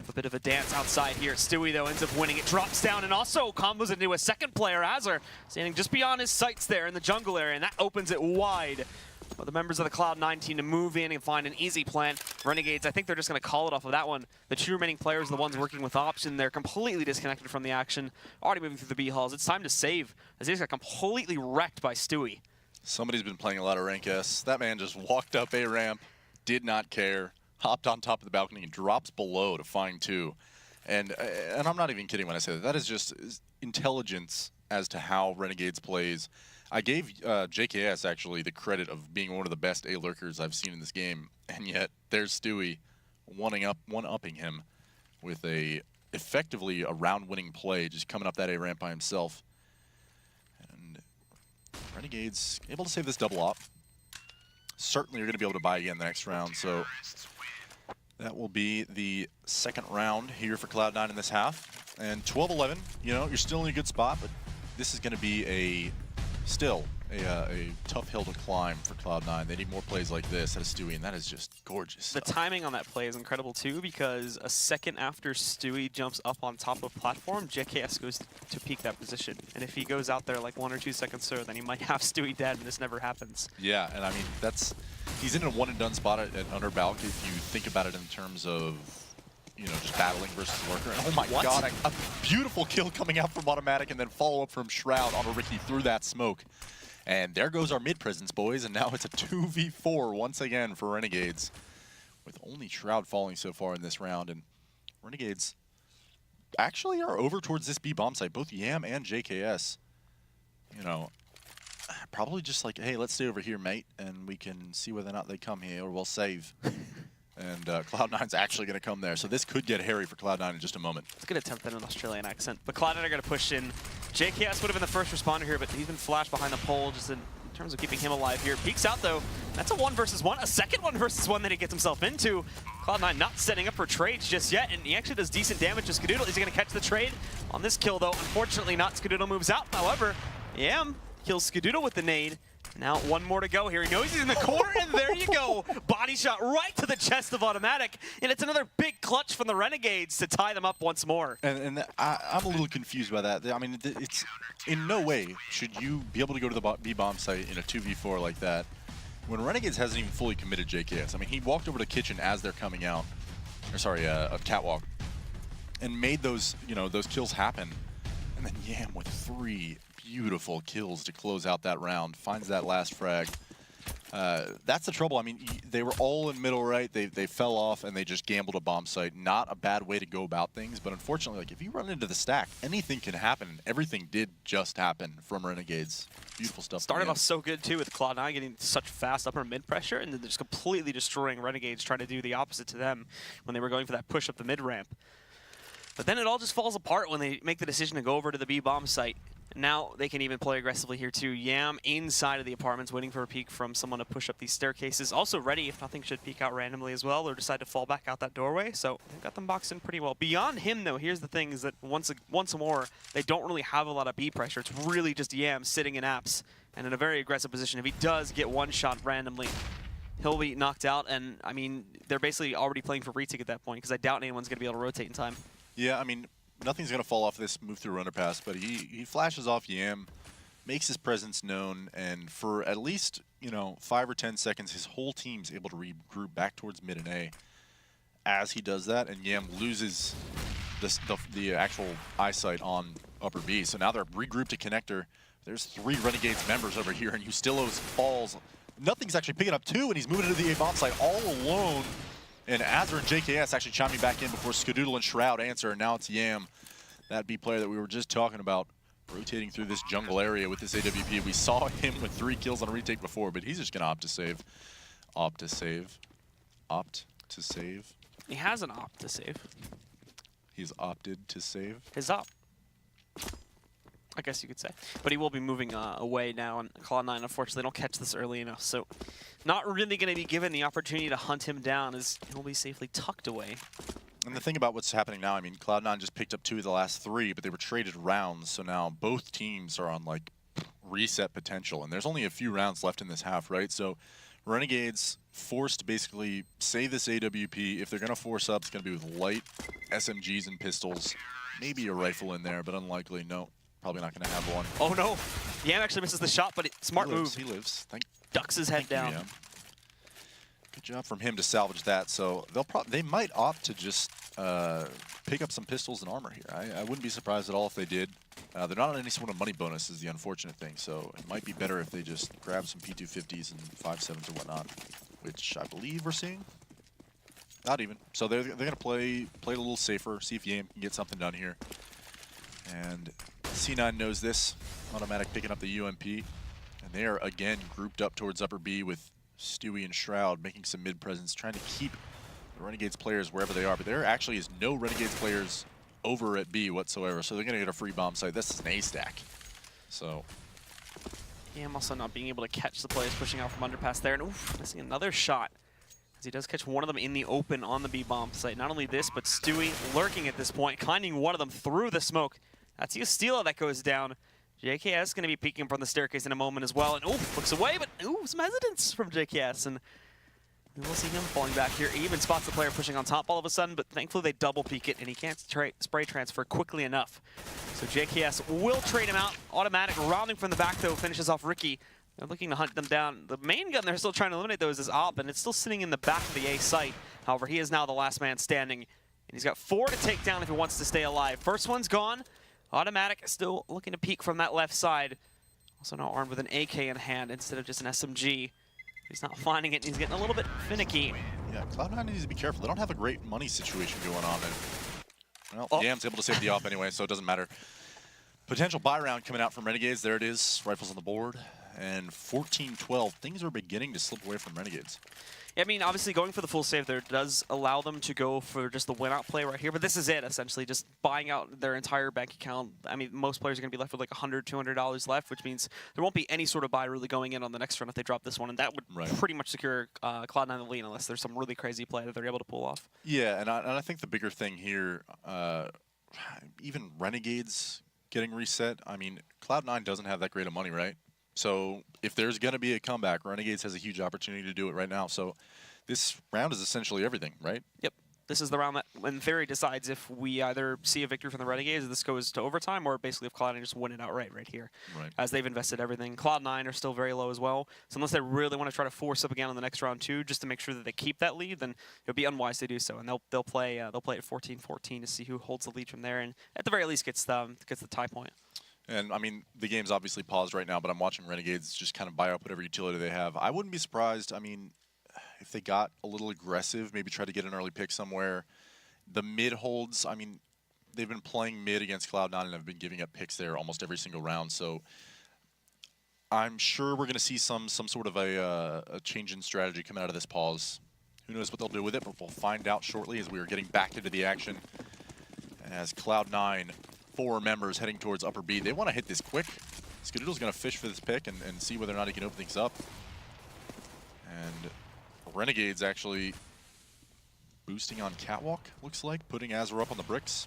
a bit of a dance outside here. Stewie, though, ends up winning it, drops down, and also combos into a second player, Azar, standing just beyond his sights there in the jungle area, and that opens it wide for the members of the Cloud9 team to move in and find an easy plant. Renegades, I think they're just going to call it off of that one. The 2 remaining players are the ones working with option. They're completely disconnected from the action, already moving through the B halls. It's time to save, as they just got completely wrecked by Stewie. Somebody's been playing a lot of rank S. That man just walked up a ramp, did not care, hopped on top of the balcony and drops below to find 2. And I'm not even kidding when I say that. That is just intelligence as to how Renegades plays. I gave JKS actually the credit of being one of the best A lurkers I've seen in this game, and yet there's Stewie one-upping him with effectively a round-winning play, just coming up that A ramp by himself. And Renegades able to save this double op. Certainly you're going to be able to buy again the next round, so that will be the second round here for Cloud9 in this half. And 12-11, you know, you're still in a good spot, but this is going to be still a tough hill to climb for Cloud9. They need more plays like this out of Stewie, and that is just gorgeous The stuff. timing on that play is incredible too, because a second after Stewie jumps up on top of platform, JKS goes to peek that position. And if he goes out there like 1 or 2 seconds sooner, then he might have Stewie dead, and this never happens. Yeah, and I mean, he's in a one-and-done spot at under Balk if you think about it in terms of, you know, just battling versus Lurker. And oh my God, a beautiful kill coming out from Automatic, and then follow-up from Shroud on a Ricky through that smoke. And there goes our mid-presence, boys, and now it's a 2v4 once again for Renegades, with only Shroud falling so far in this round. And Renegades actually are over towards this B bomb site, both Yam and JKS. You know, probably just like, hey, let's stay over here, mate, and we can see whether or not they come here, or we'll save. And Cloud9's actually going to come there. So this could get hairy for Cloud9 in just a moment. It's a good attempt at an Australian accent. But Cloud9 are going to push in. JKS would have been the first responder here, but he's been flashed behind the pole just in terms of keeping him alive here. Peeks out, though. That's a 1 versus 1. A second 1 versus 1 that he gets himself into. Cloud9 not setting up for trades just yet, and he actually does decent damage to Skadoodle. Is he going to catch the trade on this kill, though? Unfortunately not. Skadoodle moves out. However, Yam kills Skadoodle with the nade. Now 1 more to go here. He knows he's in the corner, and there you go. Body shot right to the chest of Automatic, and it's another big clutch from the Renegades to tie them up once more. And I'm a little confused by that. I mean, it's in no way should you be able to go to the B-bomb site in a 2v4 like that when Renegades hasn't even fully committed JKS. I mean, he walked over to Kitchen as they're coming out, or sorry, a Catwalk, and made those, you know, those kills happen. And then Yam with 3 beautiful kills to close out that round, finds that last frag. That's the trouble. I mean, they were all in middle right. They fell off and they just gambled a bomb site. Not a bad way to go about things, but unfortunately, like if you run into the stack, anything can happen. Everything did just happen from Renegades. Beautiful stuff. Started off so good too with Cloud9 getting such fast upper mid pressure, and then just completely destroying Renegades, trying to do the opposite to them when they were going for that push up the mid ramp. But then it all just falls apart when they make the decision to go over to the B bomb site. Now they can even play aggressively here too. Yam inside of the apartments waiting for a peek from someone to push up these staircases. Also ready if nothing should peek out randomly as well or decide to fall back out that doorway. So they've got them boxed in pretty well. Beyond him though, here's the thing is that once more, they don't really have a lot of B pressure. It's really just Yam sitting in apps and in a very aggressive position. If he does get one shot randomly, he'll be knocked out. And I mean, they're basically already playing for retake at that point because I doubt anyone's going to be able to rotate in time. Yeah, I mean, nothing's going to fall off this move through underpass, but he flashes off Yam, makes his presence known, and for at least, you know, 5 or 10 seconds, his whole team's able to regroup back towards mid and A. As he does that, and Yam loses the actual eyesight on upper B. So now they're regrouped to connector. There's 3 Renegades members over here, and Ustilos falls. Nothing's actually picking up 2, and he's moving into the A bomb site all alone. And Azar and JKS actually chiming back in before Skadoodle and Shroud answer, and now it's Yam, that B player that we were just talking about, rotating through this jungle area with this AWP. We saw him with 3 kills on a retake before, but he's just going to opt to save. Opt to save. Opt to save. He has an opt to save. He's opted to save. His op. I guess you could say. But he will be moving away now, and Cloud9 unfortunately don't catch this early enough, so not really going to be given the opportunity to hunt him down as he'll be safely tucked away. And the thing about what's happening now, I mean, Cloud9 just picked up 2 of the last 3, but they were traded rounds, so now both teams are on, like, reset potential, and there's only a few rounds left in this half, right? So Renegades forced to basically save this AWP. If they're going to force up, it's going to be with light SMGs and pistols, maybe a rifle in there, but unlikely. No, probably not going to have one. Oh, no. Yam actually misses the shot, but smart move. He lives. Ducks his head down. Yam. Good job from him to salvage that. So they might opt to just pick up some pistols and armor here. I wouldn't be surprised at all if they did. They're not on any sort of money bonus is the unfortunate thing. So it might be better if they just grab some P250s and 5.7s or whatnot, which I believe we're seeing. Not even. So they're going to play a little safer, see if Yam can get something done here. And C9 knows this. Automatic picking up the UMP. And they are again grouped up towards upper B with Stewie and Shroud making some mid-presence, trying to keep the Renegades players wherever they are. But there actually is no Renegades players over at B whatsoever, so they're going to get a free bomb site. This is an A-stack. So Yam also not being able to catch the players pushing out from underpass there. And oof, missing another shot. As he does catch one of them in the open on the B bomb site. Not only this, but Stewie lurking at this point, finding one of them through the smoke. That's Ustila that goes down. JKS is going to be peeking from the staircase in a moment as well. And oof, looks away, but ooh, some hesitance from JKS. And we'll see him falling back here. He even spots the player pushing on top all of a sudden, but thankfully they double peek it, and he can't spray transfer quickly enough. So JKS will trade him out. Automatic rounding from the back, though, finishes off Ricky. They're looking to hunt them down. The main gun they're still trying to eliminate, though, is his op, and it's still sitting in the back of the A site. However, he is now the last man standing, and he's got 4 to take down if he wants to stay alive. First one's gone. Automatic still looking to peek from that left side. Also now armed with an AK in hand instead of just an SMG. He's not finding it, and he's getting a little bit finicky. Yeah, Cloud9 needs to be careful. They don't have a great money situation going on. And, well, Yam's able to save the op anyway, so it doesn't matter. Potential buy round coming out from Renegades. There it is. Rifles on the board. And 14-12. Things are beginning to slip away from Renegades. Yeah, I mean, obviously going for the full save there does allow them to go for just the win-out play right here, but this is it, essentially, just buying out their entire bank account. I mean, most players are going to be left with like $100, $200 left, which means there won't be any sort of buy really going in on the next run if they drop this one, and that would pretty much secure Cloud9 the lead unless there's some really crazy play that they're able to pull off. Yeah, and I think the bigger thing here, even Renegades getting reset, I mean, Cloud9 doesn't have that great of money, right? So if there's going to be a comeback, Renegades has a huge opportunity to do it right now. So this round is essentially everything, right? Yep. This is the round that, in theory, decides if we either see a victory from the Renegades, this goes to overtime, or basically if Cloud9 just win it outright right here. Right. As they've invested everything. Cloud9 are still very low as well. So unless they really want to try to force up again on the next round too, just to make sure that they keep that lead, then it would be unwise to do so. And they'll play at 14-14 to see who holds the lead from there, and at the very least gets the tie point. And, I mean, the game's obviously paused right now, but I'm watching Renegades just kind of buy up whatever utility they have. I wouldn't be surprised, I mean, if they got a little aggressive, maybe try to get an early pick somewhere. The mid holds, I mean, they've been playing mid against Cloud9 and have been giving up picks there almost every single round. So I'm sure we're going to see some sort of a change in strategy coming out of this pause. Who knows what they'll do with it, but we'll find out shortly as we are getting back into the action. As Cloud9... 4 members heading towards upper B. They want to hit this quick. Skadoodle's going to fish for this pick and see whether or not he can open things up. And Renegades actually boosting on Catwalk, looks like, putting Azure up on the bricks.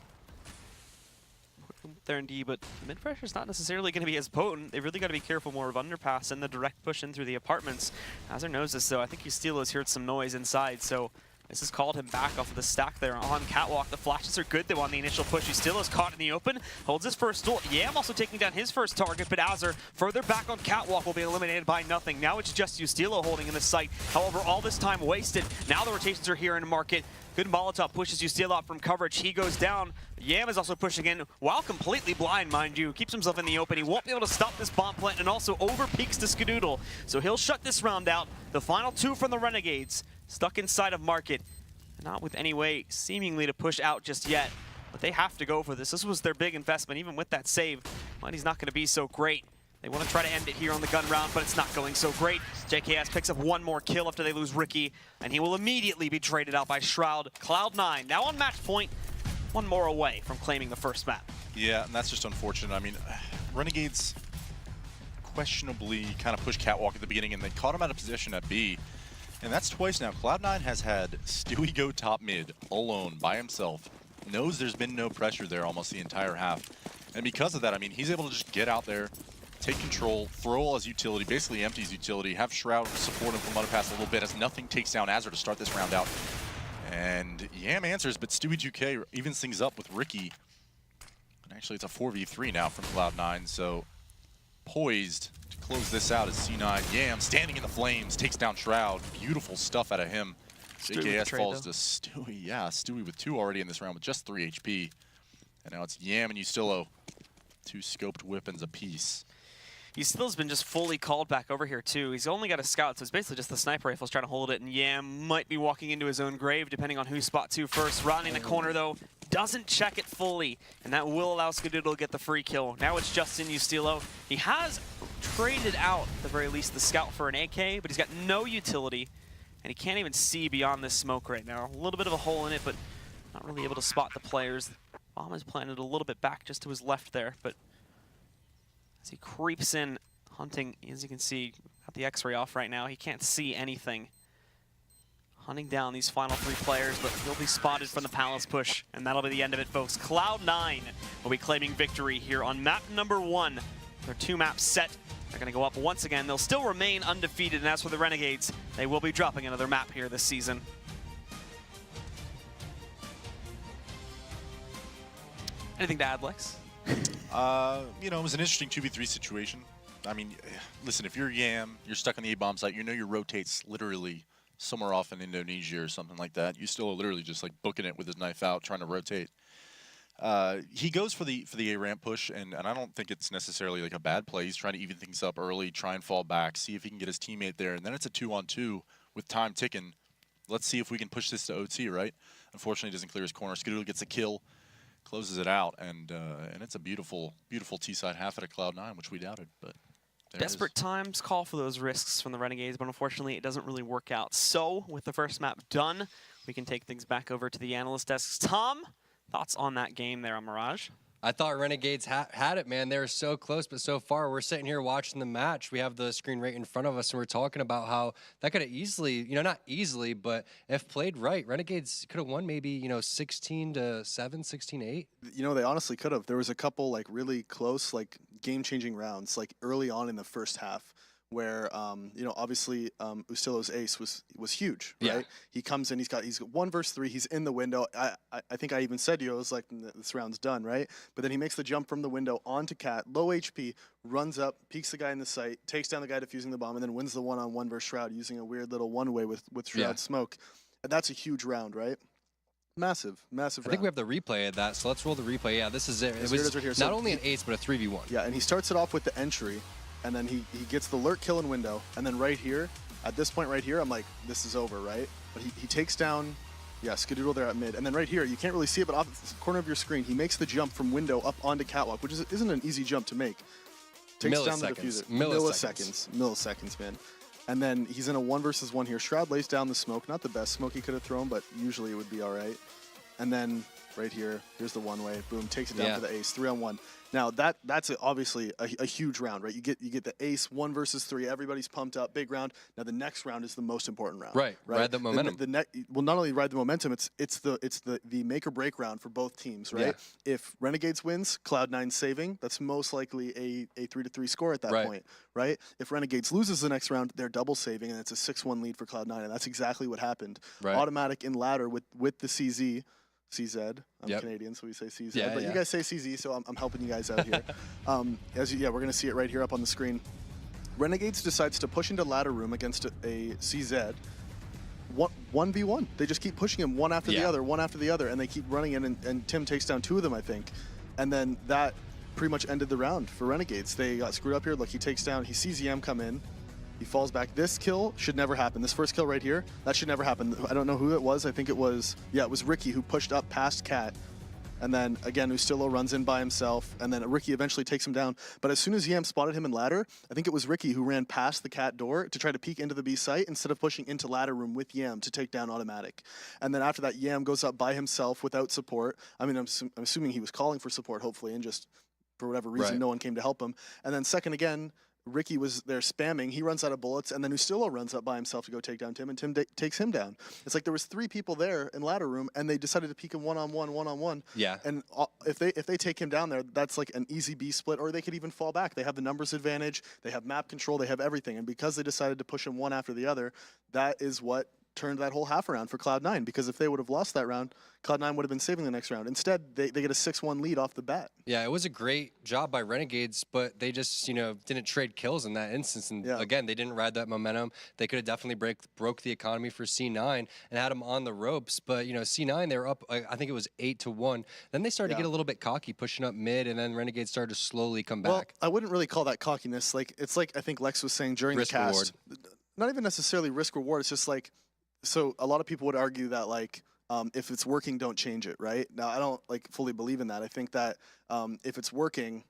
There indeed, but the mid-pressure is not necessarily going to be as potent. They've really got to be careful more of underpass and the direct push in through the apartments. Azure knows this, though. I think Ustilo's heard some noise inside, so this has called him back off of the stack there on Catwalk. The flashes are good, though, on the initial push. Ustilo's caught in the open, holds his first duel. Yam also taking down his first target, but Azure further back on Catwalk will be eliminated by nothing. Now it's just Ustilo holding in the site. However, all this time wasted. Now the rotations are here in market. Good Molotov pushes Ustilo out from coverage. He goes down. Yam is also pushing in while completely blind, mind you. Keeps himself in the open. He won't be able to stop this bomb plant and also over peaks to Skadoodle. So he'll shut this round out. The final 2 from the Renegades stuck inside of market. Not with any way seemingly to push out just yet, but they have to go for this. This was their big investment. Even with that save, money's not going to be so great. They want to try to end it here on the gun round, but it's not going so great. JKS picks up 1 more kill after they lose Ricky, and he will immediately be traded out by Shroud. Cloud9 now on match point, 1 more away from claiming the first map. Yeah, and that's just unfortunate. I mean, Renegades questionably kind of pushed Catwalk at the beginning, and they caught him out of position at B. And that's twice now. Cloud9 has had Stewie go top mid alone by himself. Knows there's been no pressure there almost the entire half. And because of that, I mean, he's able to just get out there, take control, throw all his utility, basically empty his utility, have Shroud support him from underpass a little bit as nothing takes down Azure to start this round out. And Yam answers, but Stewie 2K evens things up with Ricky. And actually, it's a 4v3 now from Cloud9, so poised to close this out is C9. Yam standing in the flames, takes down Shroud. Beautiful stuff out of him. JKS falls to Stewie. Yeah, Stewie with 2 already in this round with just 3 HP. And now it's Yam and Ustillo. 2 scoped weapons apiece. Ustillo's been just fully called back over here too. He's only got a scout, so it's basically just the sniper rifles trying to hold it, and Yam might be walking into his own grave depending on who spots who first. Rounding the corner though, doesn't check it fully, and that will allow Skadoodle to get the free kill. Now it's Justin Ustillo. He has traded out, at the very least, the scout for an AK, but he's got no utility, and he can't even see beyond this smoke right now. A little bit of a hole in it, but not really able to spot the players. Bomb is planted a little bit back just to his left there, but as he creeps in, hunting, as you can see, got the X-ray off right now. He can't see anything. Hunting down these final 3 players, but he'll be spotted from the Palace push, and that'll be the end of it, folks. Cloud9 will be claiming victory here on map number 1. Their 2 maps set. They're going to go up once again. They'll still remain undefeated, and as for the Renegades, they will be dropping another map here this season. Anything to add, Lex? You know, it was an interesting 2v3 situation. I mean, listen, if you're Yam, you're stuck on the A-bomb site, you know your rotate's literally somewhere off in Indonesia or something like that. You still are literally just like booking it with his knife out, trying to rotate. He goes for the A-ramp push, and I don't think it's necessarily like a bad play. He's trying to even things up early, try and fall back, see if he can get his teammate there, and then it's a 2-on-2 with time ticking. Let's see if we can push this to OT, right? Unfortunately, he doesn't clear his corner. Skadoodle gets a kill, closes it out, and it's a beautiful, beautiful T-side half at a Cloud9, which we doubted, but desperate times call for those risks from the Renegades, but unfortunately it doesn't really work out. So, with the first map done, we can take things back over to the analyst desks. Tom, thoughts on that game there on Mirage? I thought Renegades had it, man. They were so close, but so far we're sitting here watching the match. We have the screen right in front of us, and we're talking about how that could have easily, you know, not easily, but if played right, Renegades could have won maybe, you know, 16-7, 16-8. You know, they honestly could have. There was a couple like really close, like game-changing rounds, like early on in the first half, where you know, obviously Ustillo's ace was huge, right? Yeah. He comes in, he's 1 versus 3, he's in the window. I think I even said to you, I was like, this round's done, right? But then he makes the jump from the window onto Cat, low HP, runs up, peeks the guy in the site, takes down the guy defusing the bomb, and then wins the one-on-one versus Shroud using a weird little one-way with Shroud smoke. And that's a huge round, right? Massive round. I think we have the replay of that, so let's roll the replay. Yeah, this is it. It was right here. not So only an ace, but a 3v1. Yeah, and he starts it off with the entry, and then he gets the lurk kill in window, and then right here, at this point right here, I'm like, this is over, right? But he takes down, yeah, Skadoodle there at mid, and then right here, you can't really see it, but off the corner of your screen, he makes the jump from window up onto Catwalk, which isn't an easy jump to make. Takes down the diffuser. Milliseconds, man. And then he's in a 1 versus 1 here. Shroud lays down the smoke, not the best smoke he could have thrown, but usually it would be all right. And then right here, here's the one-way, boom, takes it down for the ace, 3-on-1. Now that's obviously a huge round, right? You get the ace, 1 versus 3, everybody's pumped up, big round. Now the next round is the most important round. Right. Ride the momentum. Well, not only ride the momentum, it's the make or break round for both teams, right? Yeah. If Renegades wins, Cloud9 saving, that's most likely a 3-3 score at that point, right? If Renegades loses the next round, they're double saving, and it's a 6-1 lead for Cloud9, and that's exactly what happened. Right. Automatic in ladder with the CZ. CZ. I'm Canadian, so we say CZ. Yeah, but you guys say CZ, so I'm helping you guys out here. We're going to see it right here up on the screen. Renegades decides to push into ladder room against a CZ. 1v1. They just keep pushing him one after the other, and they keep running in, and Tim takes down 2 of them, I think. And then that pretty much ended the round for Renegades. They got screwed up here. Look, he sees EM come in. He falls back. This kill should never happen. This first kill right here, that should never happen. I don't know who it was. I think it was, it was Ricky who pushed up past Cat. And then, again, Ustillo runs in by himself. And then Ricky eventually takes him down. But as soon as Yam spotted him in ladder, I think it was Ricky who ran past the Cat door to try to peek into the B site instead of pushing into ladder room with Yam to take down automatic. And then after that, Yam goes up by himself without support. I mean, I'm assuming he was calling for support, hopefully, and just for whatever reason, Right. no one came to help him. And then second again, Ricky was there spamming. He runs out of bullets, and then Ustillo runs up by himself to go take down Tim, and Tim takes him down. It's like there was 3 people there in ladder room, and they decided to peek him one-on-one. Yeah. And if they take him down there, that's like an easy B split, or they could even fall back. They have the numbers advantage, they have map control, they have everything. And because they decided to push him one after the other, that is what turned that whole half around for Cloud9, because if they would have lost that round, Cloud9 would have been saving the next round. Instead, they get a 6-1 lead off the bat. Yeah, it was a great job by Renegades, but they just, didn't trade kills in that instance. And again, they didn't ride that momentum. They could have definitely broke the economy for C9 and had them on the ropes. But, C9, they were up, I think it was 8-1. Then they started to get a little bit cocky, pushing up mid, and then Renegades started to slowly come Well, back. I wouldn't really call that cockiness. It's like I think Lex was saying during Risk the cast. Not even necessarily risk reward. It's just like, so a lot of people would argue that if it's working, don't change it, right? Now, I don't fully believe in that. I think that if it's working,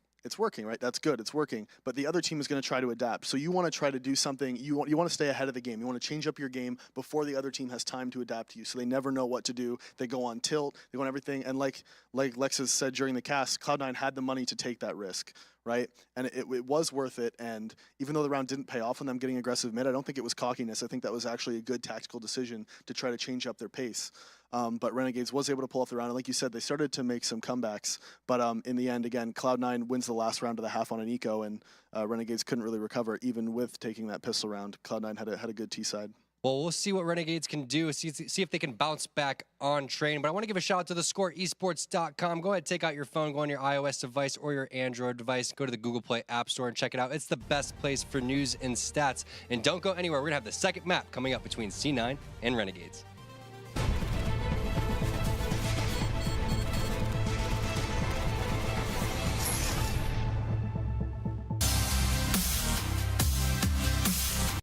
right? That's good. It's working. But the other team is going to try to adapt. So you want to try to do something. You want to stay ahead of the game. You want to change up your game before the other team has time to adapt to you. So they never know what to do. They go on tilt. They go on everything. And like Lex has said during the cast, Cloud9 had the money to take that risk, right? And it was worth it. And even though the round didn't pay off on them getting aggressive mid, I don't think it was cockiness. I think that was actually a good tactical decision to try to change up their pace. But Renegades was able to pull off the round. And like you said, they started to make some comebacks. But in the end, again, Cloud9 wins the last round of the half on an eco, and Renegades couldn't really recover, even with taking that pistol round. Cloud9 had a good T-side. Well, we'll see what Renegades can do, see if they can bounce back on train. But I want to give a shout out to theScoreEsports.com. Go ahead, take out your phone, go on your iOS device or your Android device, go to the Google Play App Store and check it out. It's the best place for news and stats. And don't go anywhere. We're going to have the second map coming up between C9 and Renegades.